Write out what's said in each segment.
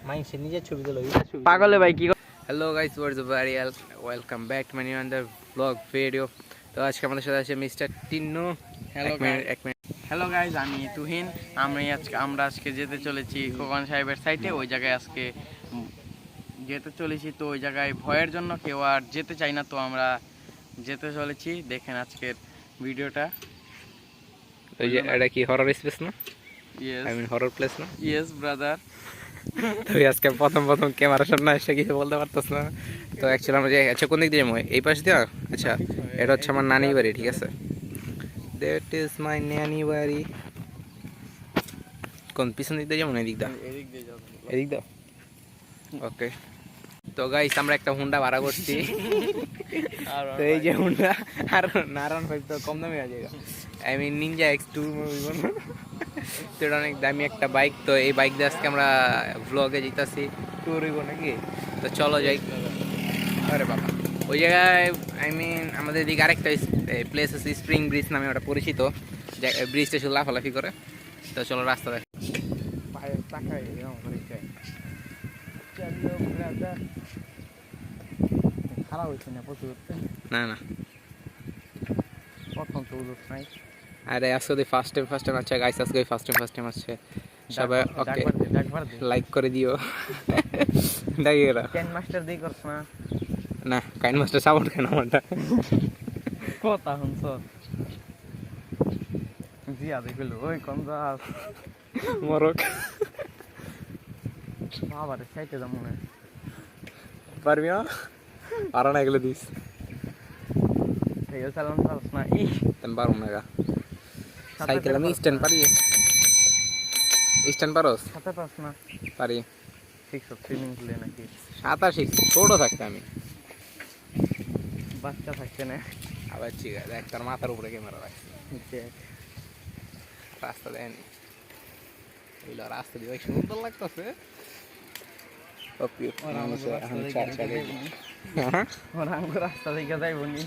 মাইনসে নিজের ছবি দিল পাগলে ভাই কি hello guys what's up Arial welcome back to my new under blog video. তো আজকে আমাদের সাথে আছে মিস্টার টিন্নু। এক মিনিট। হ্যালো গাইস, আমি তুহিন। আমরা আজকে যেতে চলেছি খোকন সাহেবের সাইটে। ওই জায়গায় আজকে যেতে চলেছি। তো ওই জায়গায় ভয়ের জন্য কেউ আর যেতে চাই না, তো আমরা যেতে চলেছি। দেখেন আজকের ভিডিওটা। ওই যে এটা কি হরর স্পেস না? Yes, I mean horror place না? Yes brother. তুই আজকে প্রথম ক্যামেরার সামনে এসে কিছু বলতে পারতাস না। তো অ্যাকচুয়ালি আমরা যে আচ্ছা কোন দিক দিয়ে যাবো? এই পাশ দিয়ে? আচ্ছা, এটা হচ্ছে আমার নানি বাড়ি, ঠিক আছে? দ্যাট ইজ মাই নানি বাড়ি। কোন পিছন দিক দিয়ে যাবো না এদিক দা? এদিক দা, ওকে। তো গাইস আমরা একটা হুন্ডা ভাড়া করছি। তো এই যে হুন্ডা, আর নারায়ণ ভাই তো কম দামে আছে, আই মিন নিনজা X2। তো এটা অনেক দামি একটা বাইক। তো এই বাইক দিয়ে আজকে আমরা ভ্লগে যেতেছি, ট্যুর হইব নাকি। তো চলো যাই। আরে বাবা, ওই জায়গায় আই মিন আমাদের এদিকে আরেকটা প্লেস আছে, স্প্রিং ব্রিজ নামে, ওটা পরিচিত। ব্রিজটা শুধু লাফালাফি করে। তো চলো রাস্তা দেখ। পায়ের চাকায় খারাপ হয়েছে না প্রচুর, না না, প্রথম তো নাই। আরে আজকে ফার্স্ট টাইম আচ্ছা গাইস, আজকে ফার্স্ট টাইম আসছে সবাই। ওকে, লাইক করে দিও। দেখি এরা কেন মাস্টার দিয়ে করছ না? না, কাইন মাস্টার সাপোর্ট কেন আমারটা? কথা শুনছ? জিয়া দেখল ওই কোন যাস মরক বাবারে সাইতে যা মনে পারবি না? পারো না এগুলো দিস সাইকেল চালান পারছ না? তেন পারো না গা। সাইকেল আমি স্ট্যান্ড পারি, স্ট্যান্ড পারোস? সাথে পারছ না? পারি। শিখছ সুইমিং পুলে নাকি? সাঁতার শিখছি ছোট থাকতে আমি, বাচ্চা থাকছে না। আবার ঠিক আছে, দেখ তার মাথার উপরে ক্যামেরা রাখছি, দেখ রাস্তা দেয়নি। ওইগুলো রাস্তা দিয়ে সুন্দর লাগতেছে। রাস্তা থেকে যাইব নি।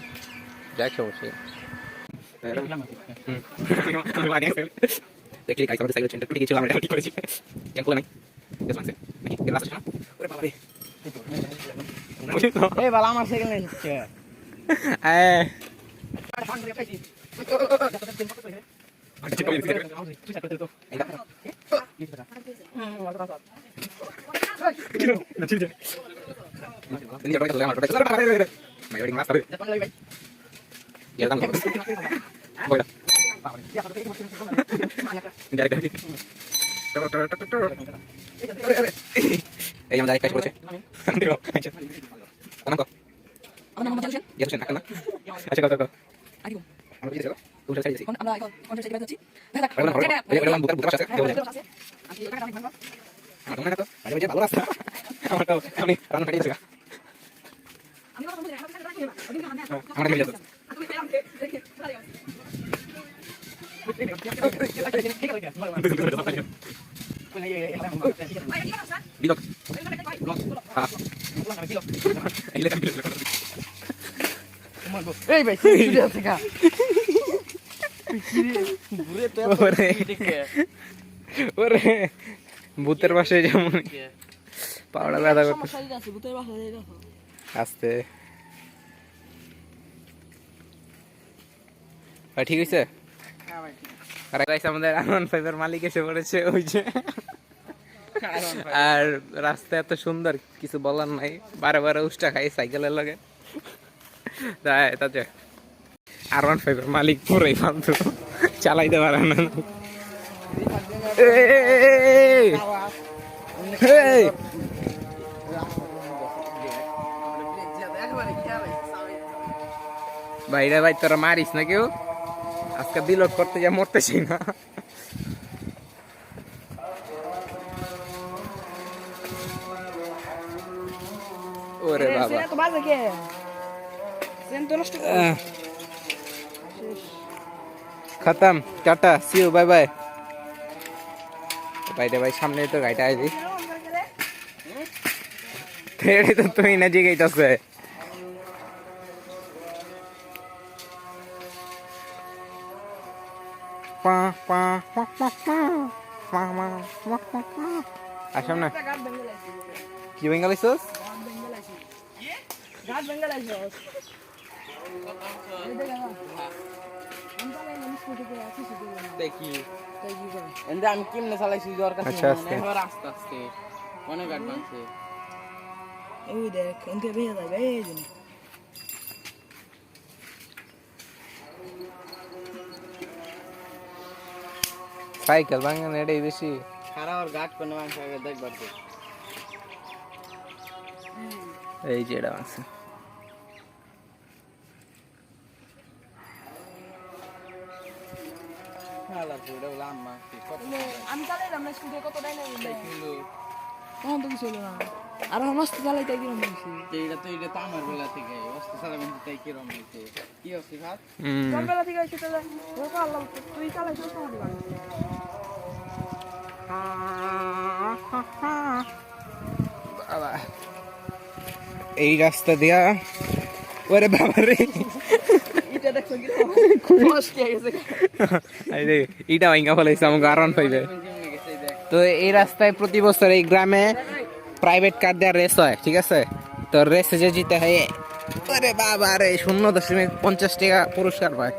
দেখ অবশ্যই দেখলি গাইস, আমাদের সাইকেল চেনটা টুটে গিয়েছিল, আমরা এটা ঠিক করেছি। কেন খোলা নাই? বেশ মানছে নাকি এর রাস্তা না? ওরে বাবা রে, এই বালা আমার সাইকেল নেই হচ্ছে। হ্যাঁ এই আমাদের আরেক কাজ করেছে। আচ্ছা কথা আমরা বুঝেছি, তুমি সাইড দিছি আমরা কনসেপ্ট সাইড দিচ্ছি। এটা বুকার আছে আমার মনে তো আরে ভাই ভালো রাস্তা, আমার তো আমি রান ফেটে গেছে। আমি কথা বলছি আমরা মিলে যাচ্ছি। Bilok. এই ভাই চুরি আছে কা ঘুরে তো ওরে ভূতের পাশে যেমন পাওড়া ব্যথা করতে আস্তে। ঠিক হয়েছে? আরে গাইস, আমাদের আরমান ফাইভের মালিক এসে পড়েছে ওই যে। আর রাস্তা এত সুন্দর, কিছু বলার নাই। বারে বারে উষ্টা খাই সাইকেলের লগে। তাতে আরমান ফাইভের মালিক পুরোই ফালতু, চালাইতে পারে না। ভাই রে ভাই, তোরা মারিস না কেউ? আজকে বিলোড করতে যা মরতেছি না। ওরে বাবা, খতম, tata, see you, bye bye. ভাই রে ভাই, সামনে তো গাড়িটা আইলি, তো তুই না জিগাইতেছে। আসম না কি বেঙ্গালিছস ঘাট বেঙ্গল আইছস দেখি তাই কি করে এন্ড আমি কেমনে চালাইছি জ্বর কাছে আচ্ছা, আস্তে। এবার আস্তে আস্তে অনেক গাড়ি বানছে ওই দেখ এনকে ভেঙে যাবে এই জন্য সাইকেল ভাঙান এটাই বেশি খারাপ আর গাট কোনো মাংস আগে দেখবার তো এই যে এটা আছে খালা পুরো লাম্বা কত আমি চালাইলাম না স্কুটি কত ডাইনামিক কিন্তু তখন তো কিছু হলো না আর মস্ত চালাইতে কিরম হয়েছে এটা তো আমার বেলা থেকে অস্ত চালাবেন তাই কিরম হয়েছে কি হচ্ছে ভাত ছোটবেলা থেকে হয়েছে তাহলে আল্লাহ তুই চালাইছিস তোমার বাবা এই রাস্তা দিয়া ওরে বাবা রে এটা দেখছো কি কষ্ট গেছে ইটা ভাঙ্গা ফেলাইছে আমাকে আরান পাইবে তো এই রাস্তায় প্রতি বছর এই গ্রামে প্রাইভেট কার দেওয়ার রেস হয় ঠিক আছে তো রেসে যে জিতে হয় আরে বাবা রে 0.50 টাকা পুরস্কার পায়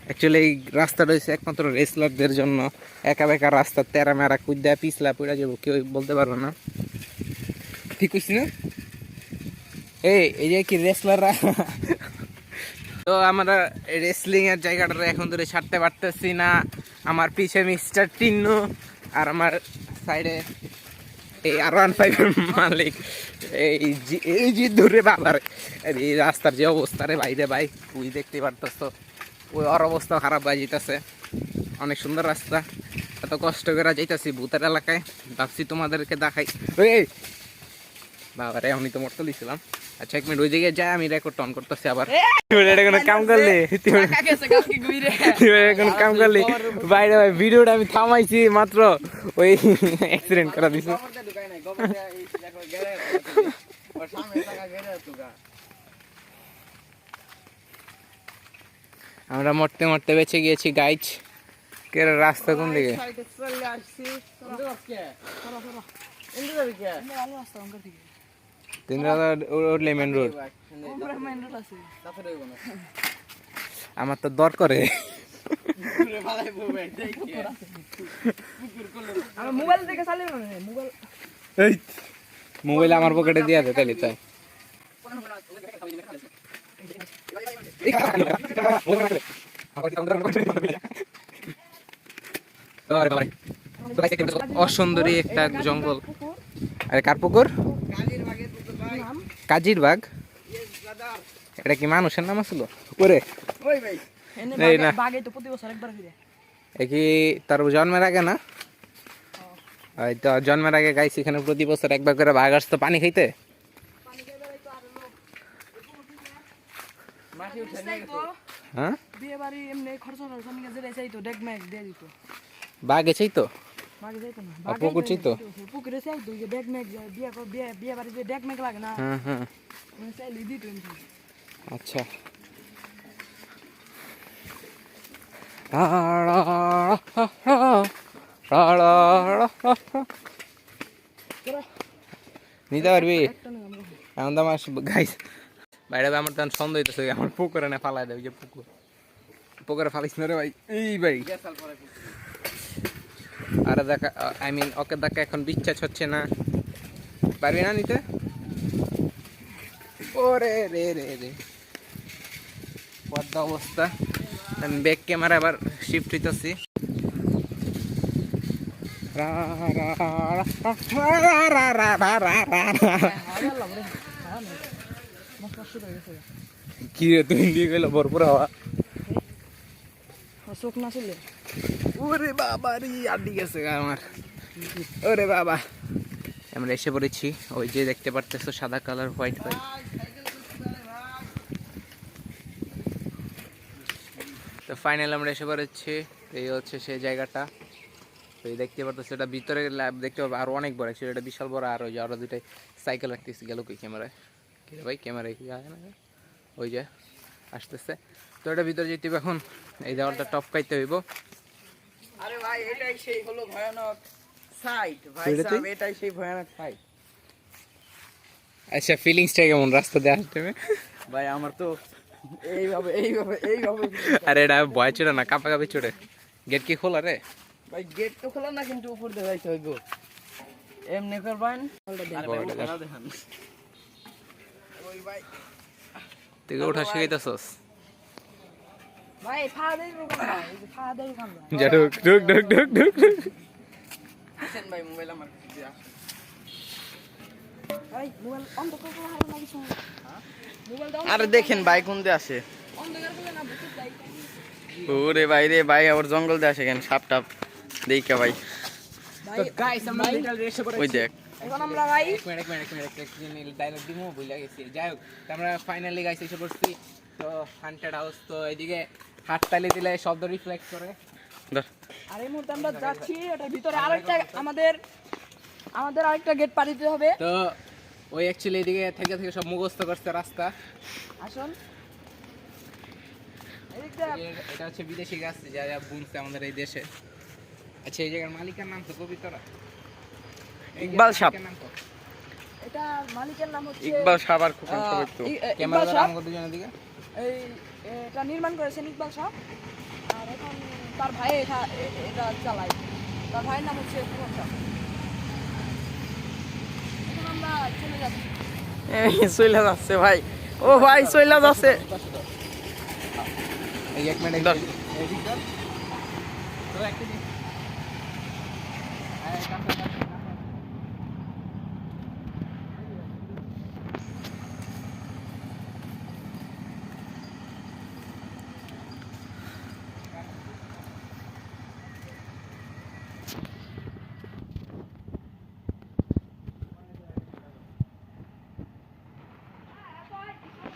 অ্যাকচুয়ালি এই রাস্তাটা হচ্ছে একমাত্র রেসলারদের জন্য একা বেকা রাস্তা তেরা মেরা কুদ্দা পিছলা পড়া যাবো কেউ বলতে পারবে না ঠিক কইছি না এই যে কি রেসলাররা তো আমরা রেসলিং এর জায়গাটা এখন ধরে ছাড়তে পারতেছি না আমার পিছে মিস্টার টিন্নু আর আমার সাইডে এই R15 এর মালিক এই যে ধরে বাবার এই রাস্তার যে অবস্থা রে ভাই রে ভাই তুই দেখতে পারতেছ ওই ওর অবস্থা খারাপ হয়ে যেতেছে অনেক সুন্দর রাস্তা এত কষ্ট করে যাইতেছি ভূতের এলাকায় ভাবছি তোমাদেরকে দেখাই এই বাবা রে আমি তো মরতে লিছিলাম আচ্ছা 1 মিনিট ওই দিকে যাই আমি রেকর্ড অন করতেছি আবার এটা কোনো কাম করলে কোনো কাম করলে বাইরে ভাই ভিডিওটা আমি থামাইছি মাত্র ওই অ্যাক্সিডেন্ট করা দিছি আমরা মরতে মরতে বেঁচে গিয়েছি গাইজ কে রাস্তা কোন দিকে উঠলে মেন রোড আমার তো দর করে মোবাইল থেকে চালিয়ে মোবাইল মোবাইল আমার পকেটে দিয়ে দে তাইলে তাই অসুন্দরী একটা জঙ্গল আরে কার পুকুর কাজির বাগ এটা কি মানুষের নাম আসলো ওরে এই না বাগে তো প্রতি বছর একবার ফিরে কি তার জন্মের আগে না ওই তো জন্মের আগে গাইছি এখানে প্রতি বছর একবার করে বাঘ আসতো পানি খাইতে হ্যাঁ বিয়ে বাড়ি এমনি খরচ সঙ্গে যেটা চাইতো ডেক ম্যাক দিয়ে দিত বাঘ এসেই তো বাগে যাইতো না পুকুর চাইতো পুকুরে চাইতো যে ডেক ম্যাক বিয়ে বাড়ি যে ডেক ম্যাক লাগে না হ্যাঁ হ্যাঁ চাইলে দিত আচ্ছা নিতে পারবি এখন তো আমার গাইস বাইরে আমার তখন সন্দেহ হইতেছে আমার পুকুরে না ফালাই দেবে যে পুকুরে ফালিস না রে ভাই এই ভাই আরে দেখা আই মিন ওকে দেখা এখন বিশ্বাস হচ্ছে না পারবি না নিতে ওরে রে রে রে পদ্মা অবস্থা আমি ব্যাক ক্যামেরা আবার শিফট হইতেছি কি রে তুই দিয়ে গেল ভরপুর হওয়া চোখ না চলে ওরে বাবা রে আড্ডি গেছে আমার ওরে বাবা আমরা এসে পড়েছি ওই যে দেখতে পারতেছো সাদা কালার হোয়াইট হোয়াইট তো ফাইনাল আমরা এসে পড়েছি এই হচ্ছে সেই জায়গাটা তো এই দেখতে পারতেছো এটা ভিতরে ল্যাব দেখতে পাবো আর অনেক বড় এটা বিশাল বড় আর ওই যে আরো দুটাই সাইকেল রাখতেছি গেল কই ক্যামেরায় কি ভাই ক্যামেরায় কি আসে না ওই যে আসতেছে তো এটা ভিতরে যেতে হবে এখন এই দেওয়ালটা টপকাইতে হইব আরে ভাই এটাই সেই হলো ভয়ানক সাইট ভাই সুইটাতে? সাহেব, এটাই সেই ভয়ানক সাইট। আচ্ছা ফিলিংসটা কেমন রাস্তা দিয়ে আসতে হবে? ভাই আমার তো এইভাবে আরে এটা ভয় চড়ে না, কাপা কাপি চড়ে। গেট কি খোলা রে? ভাই গেট তো খোলা না, কিন্তু উপর দিয়ে যাইতে হইব। এমনি করবেন। আরে ভাই, বলটা দেখ। খেলা দেখান। ওই ভাই তুই কি ওঠা শিখাইতেছস? ভাই ফাদের দোকান ভাই, এই যে ফাদের দোকান ভাই। যা ঢুক ঢুক ঢুক ঢুক ঢুক ঢুক। আসেন ভাই, মোবাইল আমার কাছে দিয়ে আসেন। ভাই মোবাইল অন্ধকার করে হারো না কিছু। মোবাইলটা আরে দেখেন ভাই কোন দিয়ে আসে। অন্ধকার করে না বুঝতে চাই। ওরে ভাই রে ভাই, আবার জঙ্গল দিয়ে আসে কেন, সাপ টাপ দেখে ভাই। ভাই তো গাইস আমরা লিটারালি এসে পড়েছি। ওই দেখ এখন আমরা ভাই এক মিনিট ডায়লগ দিমু ভুলে গেছি। যাই হোক, তো আমরা ফাইনালি গাইস এসে পড়ছি। তো হান্টেড হাউস, তো এদিকে হাততালি দিলে শব্দ রিফ্লেক্ট করে। ধর। আর এই মুহূর্তে আমরা যাচ্ছি এটার ভিতরে আরেকটা আমাদের আরেকটা গেট পার দিতে হবে। তো ওই অ্যাকচুয়ালি এদিকে থেকে থেকে সব মুখস্থ করছে রাস্তা। আসুন এদিকটা এটা হচ্ছে বিদেশি গাছ যা যা বুনছে আমাদের এই দেশে। আচ্ছা এই জায়গার মালিকের নাম তো কবিতরা ইকবাল সাপ। এটা মালিকের নাম হচ্ছে ইকবাল সাপ আর খোকন সাহেব তো। ক্যামেরা ইকবাল সাহ। নাম কত জনের দিকে? এই এটা নির্মাণ করেছেন ইকবাল সাহ। আর এখন তার ভাই এটা চালায়। তার ভাইয়ের নাম হচ্ছে খোকন সাহ। এখন আমরা চলে যাচ্ছি। এই চইলা যাচ্ছে ভাই। ও ভাই চইলা যাচ্ছে। এই এক মিনিট ধর। এই দিক ধর। তো একটা দিন এই কাছে কাছে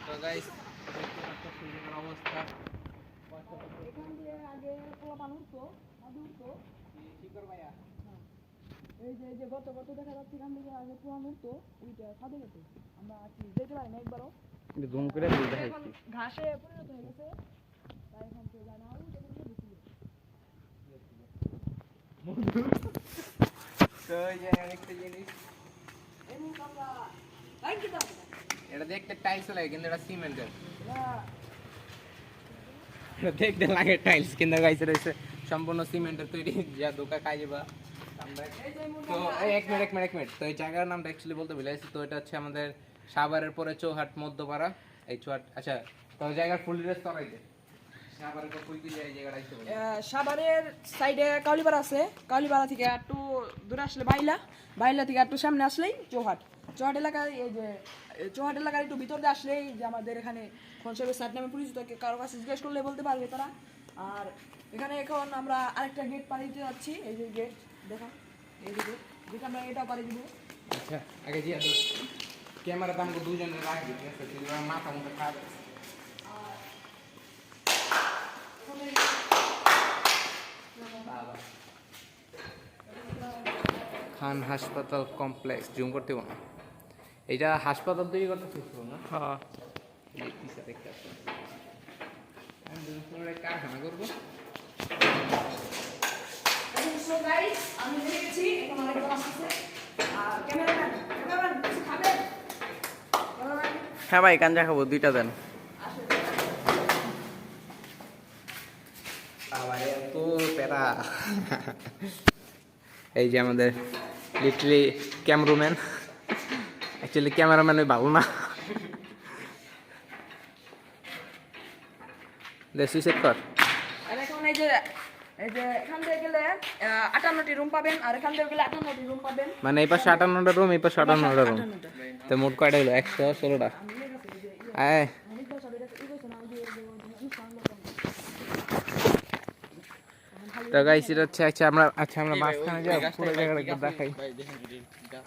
তো গাইস অবস্থা এখান দিয়ে আগে পোলাপান উঠতো, নদী উঠতো। শিকর ভাইয়া এই যে গত দেখা যাচ্ছে এখান থেকে আগে পোলাপান উঠতো, ওইটা ছাদে গেছে। আমরা কি যেতে পারি না একবারও। জুম করে দিই এখন দেখাইছি। ঘাসে পরিণত হয়ে গেছে, তাই এখন কেউ যায় না। ওই যে বন্ধু ঢুকলো। তো এই যে আরেকটা জিনিস, এই মুহূর্তে আমরা লাইট দিতে হবে না। এটা দেখতে টাইলস লাগে কিন্তু এটা সিমেন্টের। এরা- এটা দেখতে লাগে টাইলস কিন্তু গাইছে রয়েছে সম্পূর্ণ সিমেন্টের তৈরি, যা দোকা খাই যাবা আমরা। এই যে এই মুহূর্তে তো আমরা- এই এক মিনিট তো এই জায়গার নামটা অ্যাকচুয়ালি বলতে ভুলে গেছি। তো এটা হচ্ছে আমাদের সাভারের পরে চৌহাট মধ্যপাড়া। এই চৌহাট, আচ্ছা তো জায়গার ফুল ড্রেস তরাইতে সাভারের পর কই দিয়ে এই জায়গাটা আইতে বলে। সাভারের সাইডে কাউলিপাড়া আছে। কাউলিপাড়া থেকে একটু দূরে আসলে বাইলা থেকে একটু সামনে আসলেই চৌহাট এলাকায়। এই যে চৌহাট এলাকার একটু ভিতর দিয়ে আসলেই যে আমাদের এখানে খনসাহেবের সাইড নামে পরিচিত, কারো কাছে জিজ্ঞেস করলে বলতে পারবে তারা। আর এখানে এখন আমরা আরেকটা গেট পাড়ি দিতে যাচ্ছি। এই যে গেট দেখো, এই যে গেট আমরা এটা পাড়ি দিব। আচ্ছা আগে জিয়া তো ক্যামেরা তো আমাকে দুজনের রাখবি, ঠিক আছে? তুই মাথা মুখে খাবে। খান হাসপাতাল কমপ্লেক্স জুম করতে না, এটা হাসপাতাল তৈরি করতে চেয়েছিল না? হ্যাঁ দেখতে আসছে আমি দুজন ফ্লোরে কারখানা করবো। So guys, আমি দেখে গেছি এখন অনেক কাজ আছে। আর ক্যামেরাম্যান কিছু খাবেন? ক্যামেরাম্যান হ্যাঁ ভাই, গাঞ্জা খাবো, 2টা দেন। বাবা এত প্যারা। এই যে আমাদের লিটারালি ক্যামেরাম্যান, অ্যাকচুয়ালি ক্যামেরাম্যান ওই ভালো না। সুইসাইড কর। আর এখন এই যে এখান থেকে গেলে 58টি রুম পাবেন, আর এখান থেকে গেলে 58টি রুম পাবেন। মানে এই পাশে 58টা রুম, এই পাশে 58টা রুম। 58টা। তো মোট কয়টা হলো? 116টা। আয় তো গাইস এটা হচ্ছে আমরা মাঝখানে যাই, পুরো জায়গাটা একটু দেখাই।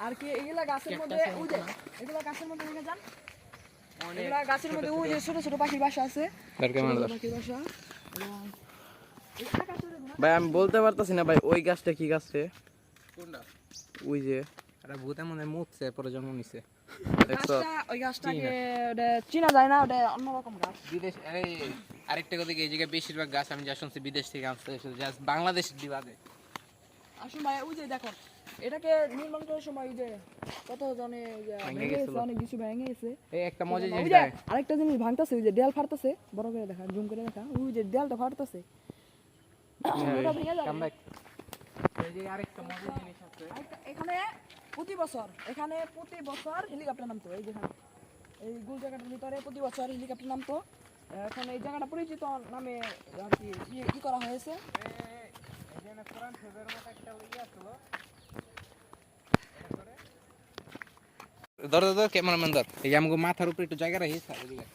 আর কি এগুলা গাছের মধ্যে ওই যে এগুলা গাছের মধ্যে দেখে যান, এগুলা গাছের মধ্যে ওই যে ছোট ছোট পাখির বাসা আছে। দরকার মানে ছোট পাখির বাসা এবং এই আকাশের দেখুন, ভাই আমি বলতে পারতাছি না ভাই, ওই গাছটা কি গাছ রে? কোনটা? ওই যে আরে ভূতের মনে মুতছে, পরে জন্ম নিছে। দেখছো? ওই গাছটাকে ওটা চিনা যায় না, ওটা অন্যরকম গাছ। বিদেশ আরেকটা কথা কি, এই জায়গায় বেশিরভাগ গাছ আমি যা শুনছি বিদেশ থেকে আসছে, জাস্ট বাংলাদেশ দিবাদে। আসুন ভাই, ওই যে দেখো এটাকে নির্মাণ করার সময় ওই যে কত জনে ভেঙে গেছে, অনেক কিছু ভেঙে গেছে। এই একটা মজা ওই জিনিস যে আরেকটা জিনিস ভাঙতাছে, ওই যে দেয়াল ফাটতাছে, বড় করে দেখা, জুম করে দেখা, ওই যে দেয়ালটা ফাটতাছে, ওটা ভেঙে যাবে। কামব্যাক। এই যে আরেকটা মজা জিনিস আছে, এখানে প্রতি বছর হেলিকপ্টার নামতো, এই যেখানে এই গোল জায়গাটার ভিতরে প্রতি বছর হেলিকপ্টার নামতো। এখন এই জায়গাটা পরিচিত নামে আর কি ই করা হয়েছে। এখানে কোরআন শরীফের মতো একটা ইয়ে ছিল। ধর ধর ক্যামেরাম্যান ধর, এই যে আমাকে মাথার উপরে একটু জায়গা রাখিস এদিকে।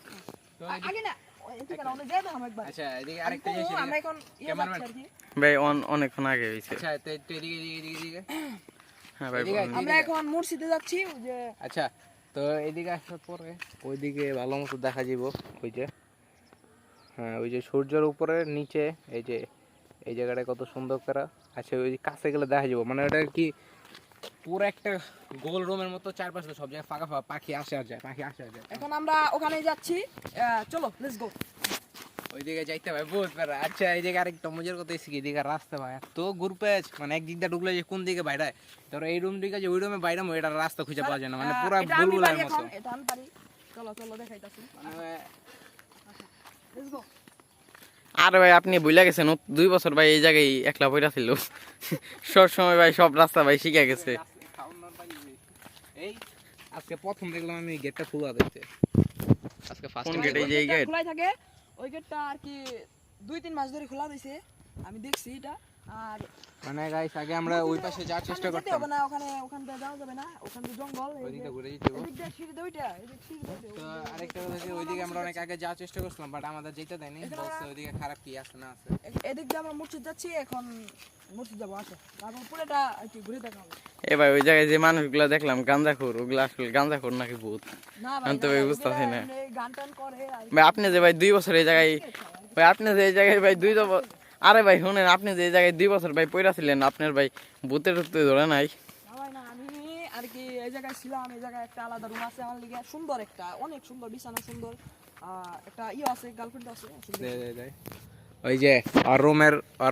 আগে না এদিকে না, যাই দাও একবার। আচ্ছা এদিকে আরেকটা জিনিস, আমরা এখন ক্যামেরাম্যান আর কি ভাই অনেকক্ষণ আগে হয়েছে। আচ্ছা তো একটু এদিকে এদিকে এদিকে। হ্যাঁ ভাই এদিকে, বলেন। আমরা এখন মসজিদে যাচ্ছি, ওই যে আচ্ছা তো এদিকে আসার পরে ওইদিকে ভালো মতো দেখা যাব, ওই যে হ্যাঁ ওই যে সূর্যের উপরে নিচে এই যে এই জায়গাটা কত সুন্দর করা আছে, ওই কাছে গেলে দেখা যাবো, মানে ওটা কি পুরো একটা গোল রুমের মতো, চারপাশে সব জায়গায় ফাঁকা ফাঁকা, পাখি আসে আর যায়, পাখি আসে আর যায়। এখন আমরা ওখানে যাচ্ছি, চলো লেটস গো। ওইদিকে যাইতে ভাই বহুত পারে। আচ্ছা এই জায়গায় আরেকটা মজার কথা এসে, এদিকে রাস্তা ভাই তো গ্রুপে মানে এক দিক দিয়ে ঢুকলে যে কোন দিকে বাইরে, ধরো এই রুম দিকে যে ওই রুমে বাইরে এটা রাস্তা খুঁজে পাওয়া যায় না, মানে পুরো এটা আমি বুলবুলের পারি মতো। এখন, এটা আমি পারি, চলো চলো দেখাইতাছি, মানে লেটস গো। আর ভাই আপনি ভুলে গেছেন, ও 2 বছর ভাই এই জায়গায় একলা পড়া ছিল। সব সময় ভাই সব রাস্তা ভাই শিখে গেছে। এই আজকে প্রথম দেখলাম আমি গেটটা খোলা দেখতে, আজকে ফার্স্ট কোন টাইম। গেটে? এই যে এই গেটটা গেট? খোলাই থাকে, ওই গেটটা আর কি 2-3 মাস ধরে খোলা রয়েছে, আমি দেখছি এটা। আর মানে গাইস আগে আমরা ওই পাশে যাওয়ার চেষ্টা সামনে যেতে করতাম, হবে না, ওখান দিয়ে যাওয়া যাবে না, ওখান দিয়ে জঙ্গল, এই যে ওইদিকে ঘুরে যেতে হবে। এদিক দিয়ে সিঁড়ি দিয়ে ওইটা, এদিক সিঁড়ি দিয়ে তো আরেকটা কথা হচ্ছে ওইদিকে আমরা অনেক আগে যাওয়ার চেষ্টা করছিলাম, বাট আমাদের যেতে দেয়নি, বলছে ওইদিকে খারাপ কি আছে না আছে। এদিক দিয়ে আমরা মসজিদ যাচ্ছি, এখন মসজিদ যাবো, আসো, তারপর পুরোটা আর কি ঘুরে দেখা হবে। এ ভাই ওই জায়গায় যে মানুষগুলো দেখলাম গাঁজাখোর, ওগুলো আসলে গাঁজাখোর নাকি ভূত? না আমি তো ভাই বুঝতেছি না। গান টান করে আর ভাই আপনি যে ভাই 2 বছর এই জায়গায়, ভাই আপনি যে এই জায়গায় ভাই আরে ভাই শুনেন, আপনি যে এই জায়গায় 2 বছর ভাই পড়া ছিলেন, আপনার ভাই ভূতের টুতে ধরে নাই? সবাই না, আমি আর কি এই জায়গায় ছিলাম, এই জায়গায় একটা আলাদা রুম আছে আমার লিগে, সুন্দর একটা, অনেক সুন্দর বিছানা, সুন্দর একটা আছে, গার্লফ্রেন্ড আছে সুন্দর। ওই যে আর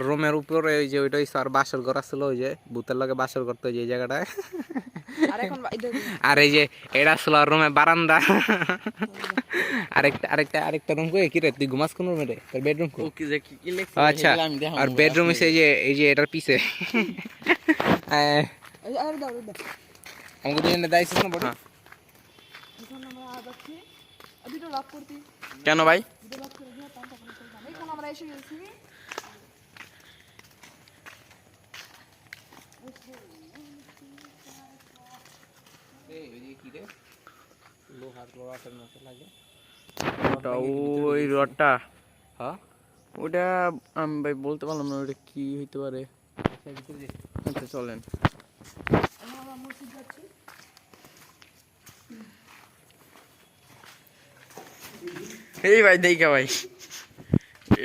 রুমের উপরে ওই যে ওইটা আর বাসর ঘর ছিল, ওই যে ভূতের লগে বাসর করতে ওই যে এই জায়গাটায়। আর এখন আর এই যে এটা ছিল আর রুমে বারান্দা। আরেকটা রুম কই কি রে, তুই ঘুমাস কোন রুমে রে? তোর বেডরুম কো? ও কি যে কি লিখছে আচ্ছা সেগুলো আমি দেখাবো। আর বেডরুম এসে এই যে এটার পিছে আর দাও দাও, আমাকে দুজনে দাইছিস না বড়? হ্যাঁ। এখন আমরা যাচ্ছি, দুটো লাভ করতে, কেন ভাই? দুটো লাভ করে দিয়ে তারপর এখন আমরা এসে গেছি। কি রে লোহার রডের মতো লাগে। ওটা ওই রডটা, হ্যাঁ ওটা আমি ভাই বলতে পারলাম না ওটা কি হইতে পারে। আচ্ছা ভিতরে যে আচ্ছা চলেন। এখন আমরা মসজিদ যাচ্ছি। এই ভাই দেখা ভাই,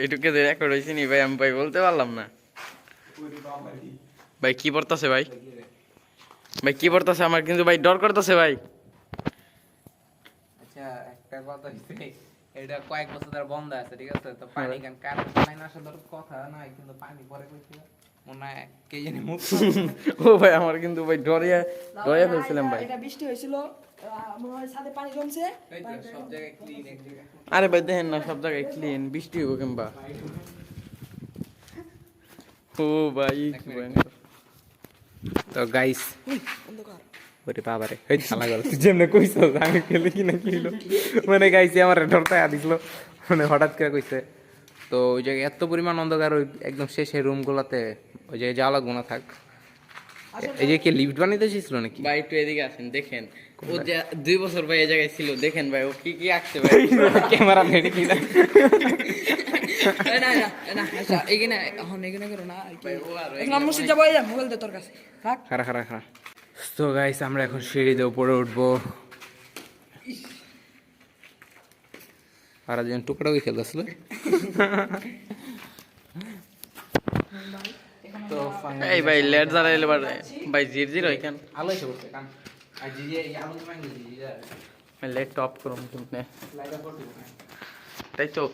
এটুকে যে রেকর্ড হয়েছে নি ভাই, আমি ভাই বলতে পারলাম না। ভাই কি পড়তেছে ভাই? ভাই কি পড়তেছে? আমার কিন্তু ভাই ডর করতেছে ভাই। আচ্ছা একটা কথা হইছে, এটা কয়েক বছর ধরে বন্ধ আছে, ঠিক আছে? তো পানি গান কার পানি না আসার কথা নাই, কিন্তু পানি পরে কইছিল মনে হয় কে জানি মুখ। ও ভাই আমার কিন্তু ভাই ডরিয়া ফেলছিলাম ভাই। এটা বৃষ্টি হয়েছিল, মনে হয় ছাদে পানি জমছে। এই তো সব জায়গায় ক্লিন এক জায়গায়। আরে ভাই দেখেন না সব জায়গায় ক্লিন, বৃষ্টি হোক কিংবা। ও ভাই কি ভয়ঙ্কর। তো গাইস অন্ধকার। ওরে বাবারে এই শালা গেল তুই যেমনে কইছ আমি খেলে কি না কিলো, মানে গাইছে আমার ডরটা দিছিল, মানে হঠাৎ করে কইছে। তো ওই জায়গায় এত পরিমাণ অন্ধকার, ওই একদম শেষে রুমগুলোতে ওই জায়গায় যাওয়া লাগবো না থাক। এই যে কি লিফট বানাইতে এসেছিল নাকি? ভাই একটু এদিকে আসেন, দেখেন ও যে 2 বছর ভাই এই জায়গায় ছিল, দেখেন ভাই ও কি কি আঁকছে ভাই। ক্যামেরা নেই কি না? না না না, আচ্ছা এখানে এখন এখানে করো না, ভাই ও আর এখন আমরা মসজিদ যাবো, এই মোবাইল দে তোর কাছে থাক। খারা খারা খারা। তো গাইস আমরা এখন সিঁড়িতে উপরে উঠবো, আর একজন টুকরা ওই খেলতেছিল। তো এই ভাই লেট জ্বালাইলে ভাই জির ওইখান আলো এসে বসে কান আর জিজে এই আলো তো ভাঙি জিজে লেট টপ করুন কিন্তু লাইটটা পড়তে না। তাই তো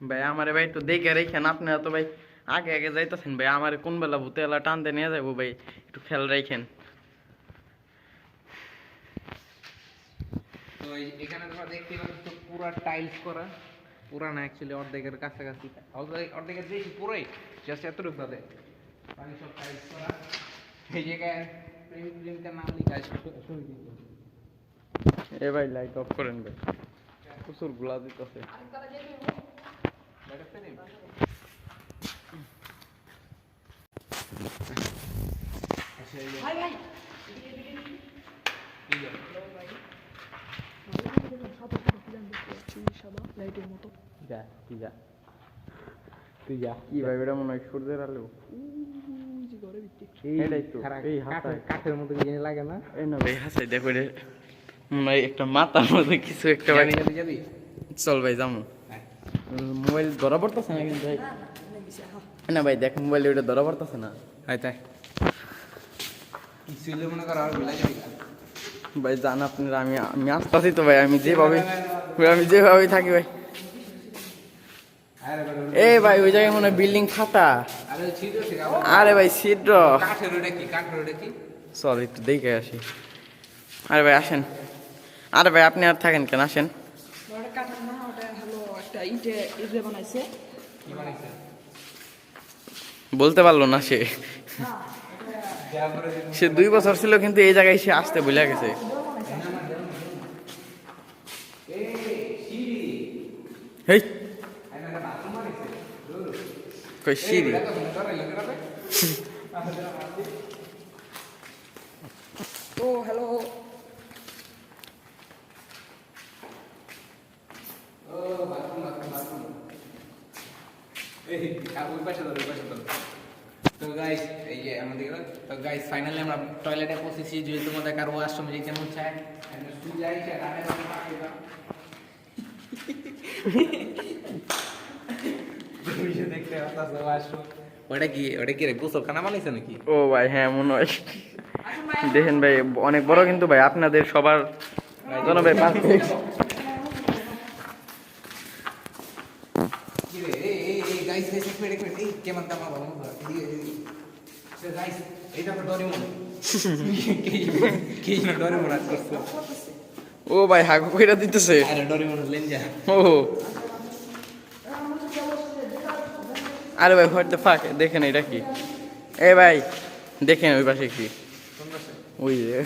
ভাই আমারে ভাই একটু দেখে রেখেন, আপনারা তো ভাই আগে আগে যাইতেছেন ভাই, আমার কোন বেলা ভূতে এলা টানতে নিয়ে যাবো ভাই, একটু খেয়াল রাখেন। তো এখানে তোমরা দেখতে পাচ্ছ পুরো টাইলস করা, পুরা না অ্যাকচুয়ালি অর্ধেকের কাছাকাছি, অর্ধেকের বেশি পুরোই, জাস্ট এতটুকু বাদে বাকি সব টাইলস করা। এই জায়গায় প্রেমিক প্রেমিকার নাম লেখা আছে সমিতি। এ ভাই লাইট অফ করেন ভাই, প্রচুর গুলা দিতেছে। ভাই ভাই লাইটের মতো যা তুই যা, তুই যা কি ভাই এটা মনে হয় সূর্যের আলো। ঘরে ভিত্তি এটাই তো, এই হাতায় কাঠের মতো কি জিনিস লাগে না? এই না ভাই হাসাই দেখো রে, মনে হয় একটা মাথার মধ্যে কিছু একটা ভাই। যাবি যাবি চল ভাই যাবো। মোবাইল ধরা পড়তেছে না কিন্তু ভাই, না ভাই দেখ মোবাইল ওটা ধরা পড়তেছে না। হয় তাই কিছু হলে মনে করো আর ভুলে যাবি। ভাই জান আপনারা আমি আমি আসতেছি তো ভাই, আমি যেভাবে থাকি ভাই। এই ভাই ওই জায়গায় মনে হয় বিল্ডিং ফাটা। আরে ছিদ্র থেকে আরে ভাই ছিদ্র, কাঠের ওটা কি, কাঠের ওটা কি? চল একটু দেখে আসি। আরে ভাই আসেন, আরে ভাই আপনি আর থাকেন কেন, আসেন। ওটা কাঠের না, ওটা হলো একটা ইটে বানাইছে। কি বানাইছে? বলতে পারলো না সে, সে 2 বছর ছিল কিন্তু এই জায়গায় সে আসতে ভুলে গেছে। হেই কই সিঁড়ি, তো হ্যালো তো গাইস এই যে আমাদের, তো গাইস ফাইনালি আমরা টয়লেটে পৌঁছেছি। যদি তোমাদের কারো ওয়াশরুম যেতে মন চায় আমরা শুয়ে যাই, সেটা আগে থেকে পাঠিয়ে দাও। তুমি দেখতে পাচ্ছ ওয়াশরুম, ওটা কি রে, গোসলখানা বানাইছে নাকি? ও ভাই হ্যাঁ মনে হয়। দেখেন ভাই অনেক বড় কিন্তু ভাই, আপনাদের সবার জন্য ভাই পারফেক্ট। কি রে, এই গাইস এক মিনিট এই কেমন কামা ভালো মতো তো গাইস এইটা তো ডরিমন কি না ডরিমন আর করছে। ও ভাই হাগু কইরা দিতেছে। আরে ডরিমন লেঞ্জা। ও আরে ভাই হোয়াট দ্য ফাক, দেখেন এটা কি? এ ভাই দেখেন ওই পাশে কি, ওই যে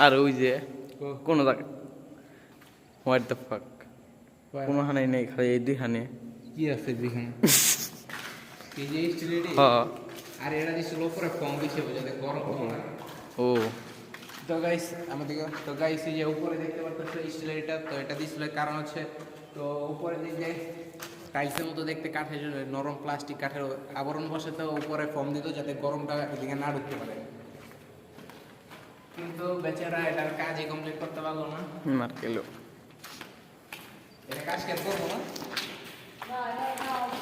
আর ওই যে কোন জায়গা, হোয়াট দ্য ফাক, কোনো হানাই নেই, খালি এই 2 হানে। কি আছে দেখেন এই যে স্টিলেডি। হ্যাঁ আর এরা দিছিল উপরে ফর্ম দিছে যাতে গরম হয়। ও তো গাইস আমাদের, তো গাইস এই যে উপরে দেখতে পাচ্ছেন স্টিলেডিটা, তো এটা দিছিল কারণ হচ্ছে, তো উপরে যে টাইলসের মতো দেখতে কাঠের নরম প্লাস্টিক কাঠের আবরণ বসে, তো উপরে ফর্ম দিত যাতে গরমটা এদিকে না ঢুকতে পারে। কিন্তু বেচারা এটার কাজই কমপ্লিট করতে পারলো না। মার গেল। এটা কাজ কেন করবো না?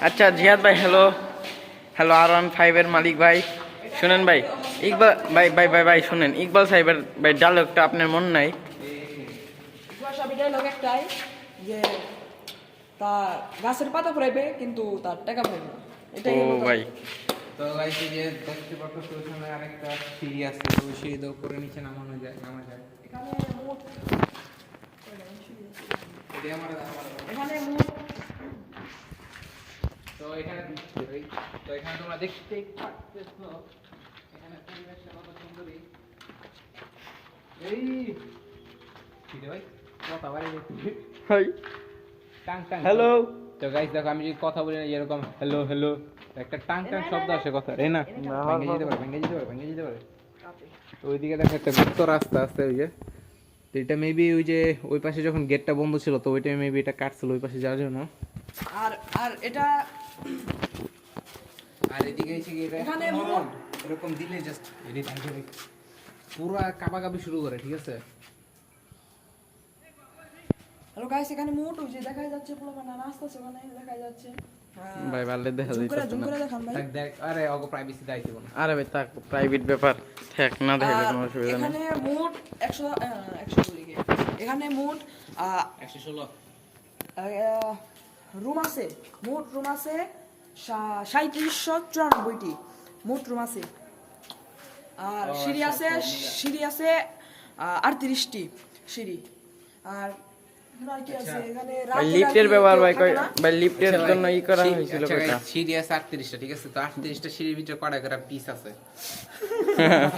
আচ্ছা জিয়াদ ভাই, হ্যালো হ্যালো R15 এর মালিক ভাই, শুনেন ভাই, ইকবাল ভাই ভাই ভাই ভাই শুনেন, ইকবাল সাহেবের ভাই ডায়লগটা আপনার মন নাই? ডায়লগ একটাই যে তার গাছের পাতা ফুরাইবে কিন্তু তার টাকা ফুরাইবে না, এটাই ও হলো তার- ভাই তো গাইস এই যে দেখতে পাচ্ছ ওখানে আরেকটা সিঁড়ি আছে, তো ওই সিঁড়ি দিয়ে উপরে নিচে নামা যায়। এখানে মোট এটাই আমার এখানে মোট তো এখানে তো এখানে তোমরা দেখতে পাচ্ছো এখানে পরিবেশটা কত সুন্দরই। এই ঠিক আছে ভাই, কথা বলে দেখি হাই টাং টাং। হ্যালো। তো গাইস দেখো আমি যদি কথা বলি না এরকম হ্যালো হ্যালো একটা টাং টাং শব্দ আসে কথা রে না, ভেঙে যেতে পারে ভেঙে যেতে পারে। তো ওইদিকে দেখো একটা গুপ্ত রাস্তা আছে ওই যে, তো এটা মেবি ওই যে ওই পাশে যখন গেটটা বন্ধ ছিল তো ওইটা মেবি এটা কাটছিল ওই পাশে যাওয়ার জন্য। আর আর এটা আর এদিকে এসে গিয়ে এখানে এরকম দিলে জাস্ট পুরো কাবাকাবি শুরু করে, ঠিক আছে? হ্যালো গাইস, এখানে মোট ওই যে দেখা যাচ্ছে পুরো মানে রাস্তা আছে, ওখানে দেখা যাচ্ছে ভাই ভালো দেখা জুম করে যাইতেছে না। দেখান ভাই। দেখ দেখ, আরে ওগো প্রাইভেসি দাইতে বল। আরে ভাই তাক প্রাইভেট ব্যাপার, থাক না দেখালে আর কোনো অসুবিধা নেই। এখানে মোট 100 লিখে এখানে মোট 116 রুম আছে, মোট রুম আছে 3794টি মোট রুম আছে। আর সিঁড়ি আছে 38টি সিঁড়ি। আর আর কি আছে এখানে ভাই লিফটের ব্যবহার ভাই ভাই লিফটের জন্য ই করা হয়েছিল কয়টা? সিঁড়ি আছে 38টা, ঠিক আছে? তো 38টা সিঁড়ির ভিতরে কয়টা করে পিস আছে?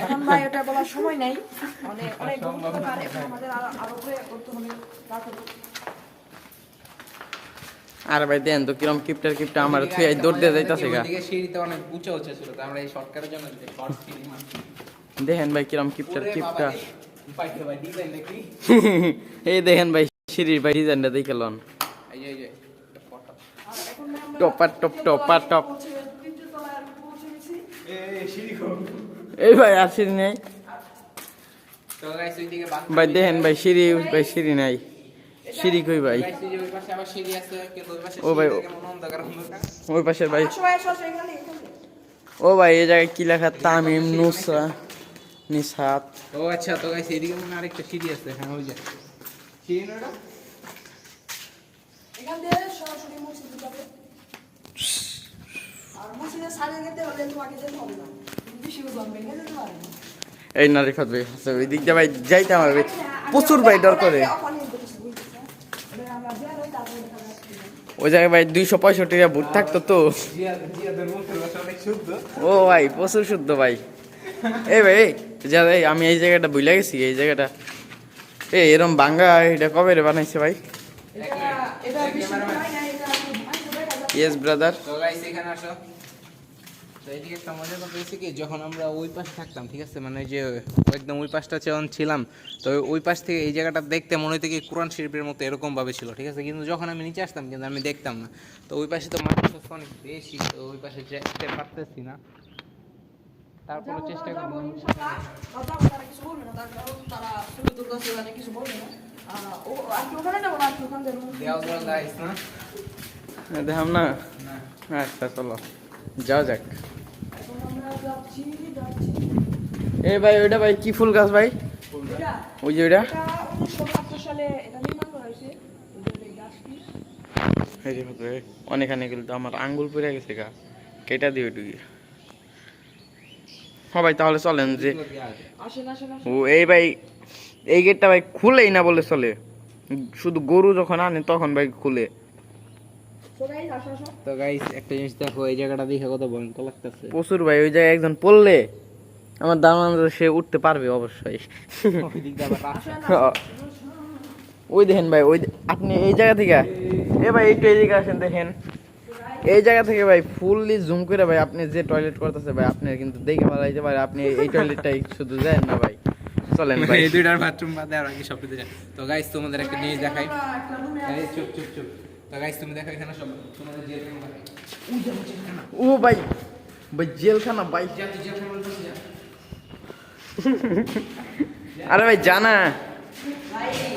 এখন ভাই এটা বলার সময় নাই, অনেক অনেক গুরুত্বপূর্ণ, এখন আমাদের আরো করে করতে হবে। আর ভাই দেন তো কিরম কিপটা আমার থুই দৌড় দিয়ে যাইতাছে গা। ওইদিকে সিঁড়িতে অনেক উঁচা উঁচা ছিল, তো আমরা এই শর্টকাটের জন্য শর্ট সিঁড়ি মারছি। দেখেন ভাই কিরম কিপটা পাইছে ভাই ডিজাইন দেখি। এই দেখেন ভাই সিঁড়ির ভাই ডিজাইনটা দেখে লন। এই যে টপার টপ। এই ভাই আর সিঁড়ি নেই তো গাইস ওইদিকে ভাই, দেখেন ভাই সিঁড়ি নাই। সিঁড়ি কই ভাই? গাইস এই যে ওই পাশে আবার সিঁড়ি আছে, কিন্তু ওই পাশে ও ভাই, সিঁড়ি কেমন অন্ধকার। ওই পাশের ভাই। সবাই আসো এখানে। ও ভাই এই জায়গায় কি লেখা? তামিম নুসরা নিসাত। ও আচ্ছা, তো গাইস এদিকে মনে হয় আরেকটা সিঁড়ি আছে। হ্যাঁ ওই যে সিঁড়ি না ওটা? এখান দিয়ে সরাসরি মসজিদে যাবে। আর মসজিদের সামনে যেতে হলে তোমাকে যেতে হবে না, বেশি জমবে, এখানে যেতে পারবে না। এই না রেখা ভাই আচ্ছা, ওই দিক দিয়ে ভাই যাইতে আমার ভাই প্রচুর ভাই ডর করে। ওই জায়গায় ভাই 265 টাকা ভূত থাকতো তো। জিয়াদের মুখের ভাষা অনেক শুদ্ধ। ও ভাই প্রচুর শুদ্ধ ভাই। এই ভাই এই আমি এই জায়গাটা ভুলে গেছি। এই জায়গাটা এরম বাঙ্গা এটা কবে রে বানাইছে ভাই? Yes brother. তো গাইস এখানে আসো। তো এইদিকে একটা মজার কথা হয়েছে কি, যখন আমরা ওই পাশে থাকতাম, ঠিক আছে, মানে যে একদম ওই পাশটা যখন ছিলাম, তো ওই পাশ থেকে এই জায়গাটা দেখতে মনে হতো কি কোরআন শরীফের মতো এরকম ভাবে ছিল, ঠিক আছে? কিন্তু যখন আমি নিচে আসতাম কিন্তু আমি দেখতাম না। তো ওই পাশে তো মানুষ অনেক বেশি, তো ওই পাশে যেতে পারতেছি না। তারপরে চেষ্টা করবো। দেওয়া গাইস না দেখাম না? আচ্ছা চলো যাও যাক। এ ভাই ওইটা ভাই কি ফুল গাছ ভাই? ওই যে ওইটা 1972 সালে এটা নির্মাণ করা হয়েছে। এই গাছটি অনেকখানে গেল তো আমার আঙ্গুল পড়ে গেছে গা, কেটা দিয়ে ওইটুকি। হ্যাঁ ভাই তাহলে চলেন যে ও এই ভাই এই গেটটা ভাই খুলেই না বলে চলে, শুধু গরু যখন আনে তখন ভাই খুলে। তো গাইস একটা জিনিস দেখো, এই জায়গাটা দেখে কত ভয়ঙ্কর লাগতেছে। প্রচুর ভাই, ওই জায়গায় একজন পড়লে আমার ধারণা সে উঠতে পারবে অবশ্যই। ওই দেখেন ভাই, ওই আপনি এই জায়গা থেকে এ ভাই একটু এদিকে আসেন, দেখেন এই জায়গা থেকে ভাই ফুললি জুম করে ভাই আপনি যে টয়লেট করতেছে ভাই আপনি কিন্তু দেখে ভালো লাগতে পারে। আপনি এই টয়লেটটাই শুধু যান না ভাই, চলেন ভাই। এই দুইটার বাথরুম বাদে আর কি সব কিছু যায়। তো গাইস তোমাদের একটা জিনিস দেখাই। এই চুপ চুপ চুপ। তো গাইস তুমি দেখো এখানে সব তোমাদের জেলখানা দেখাই। ও ভাই ভাই জেলখানা ভাই। যা তুই জেলখানা বলছিস যা। আরে ভাই জানা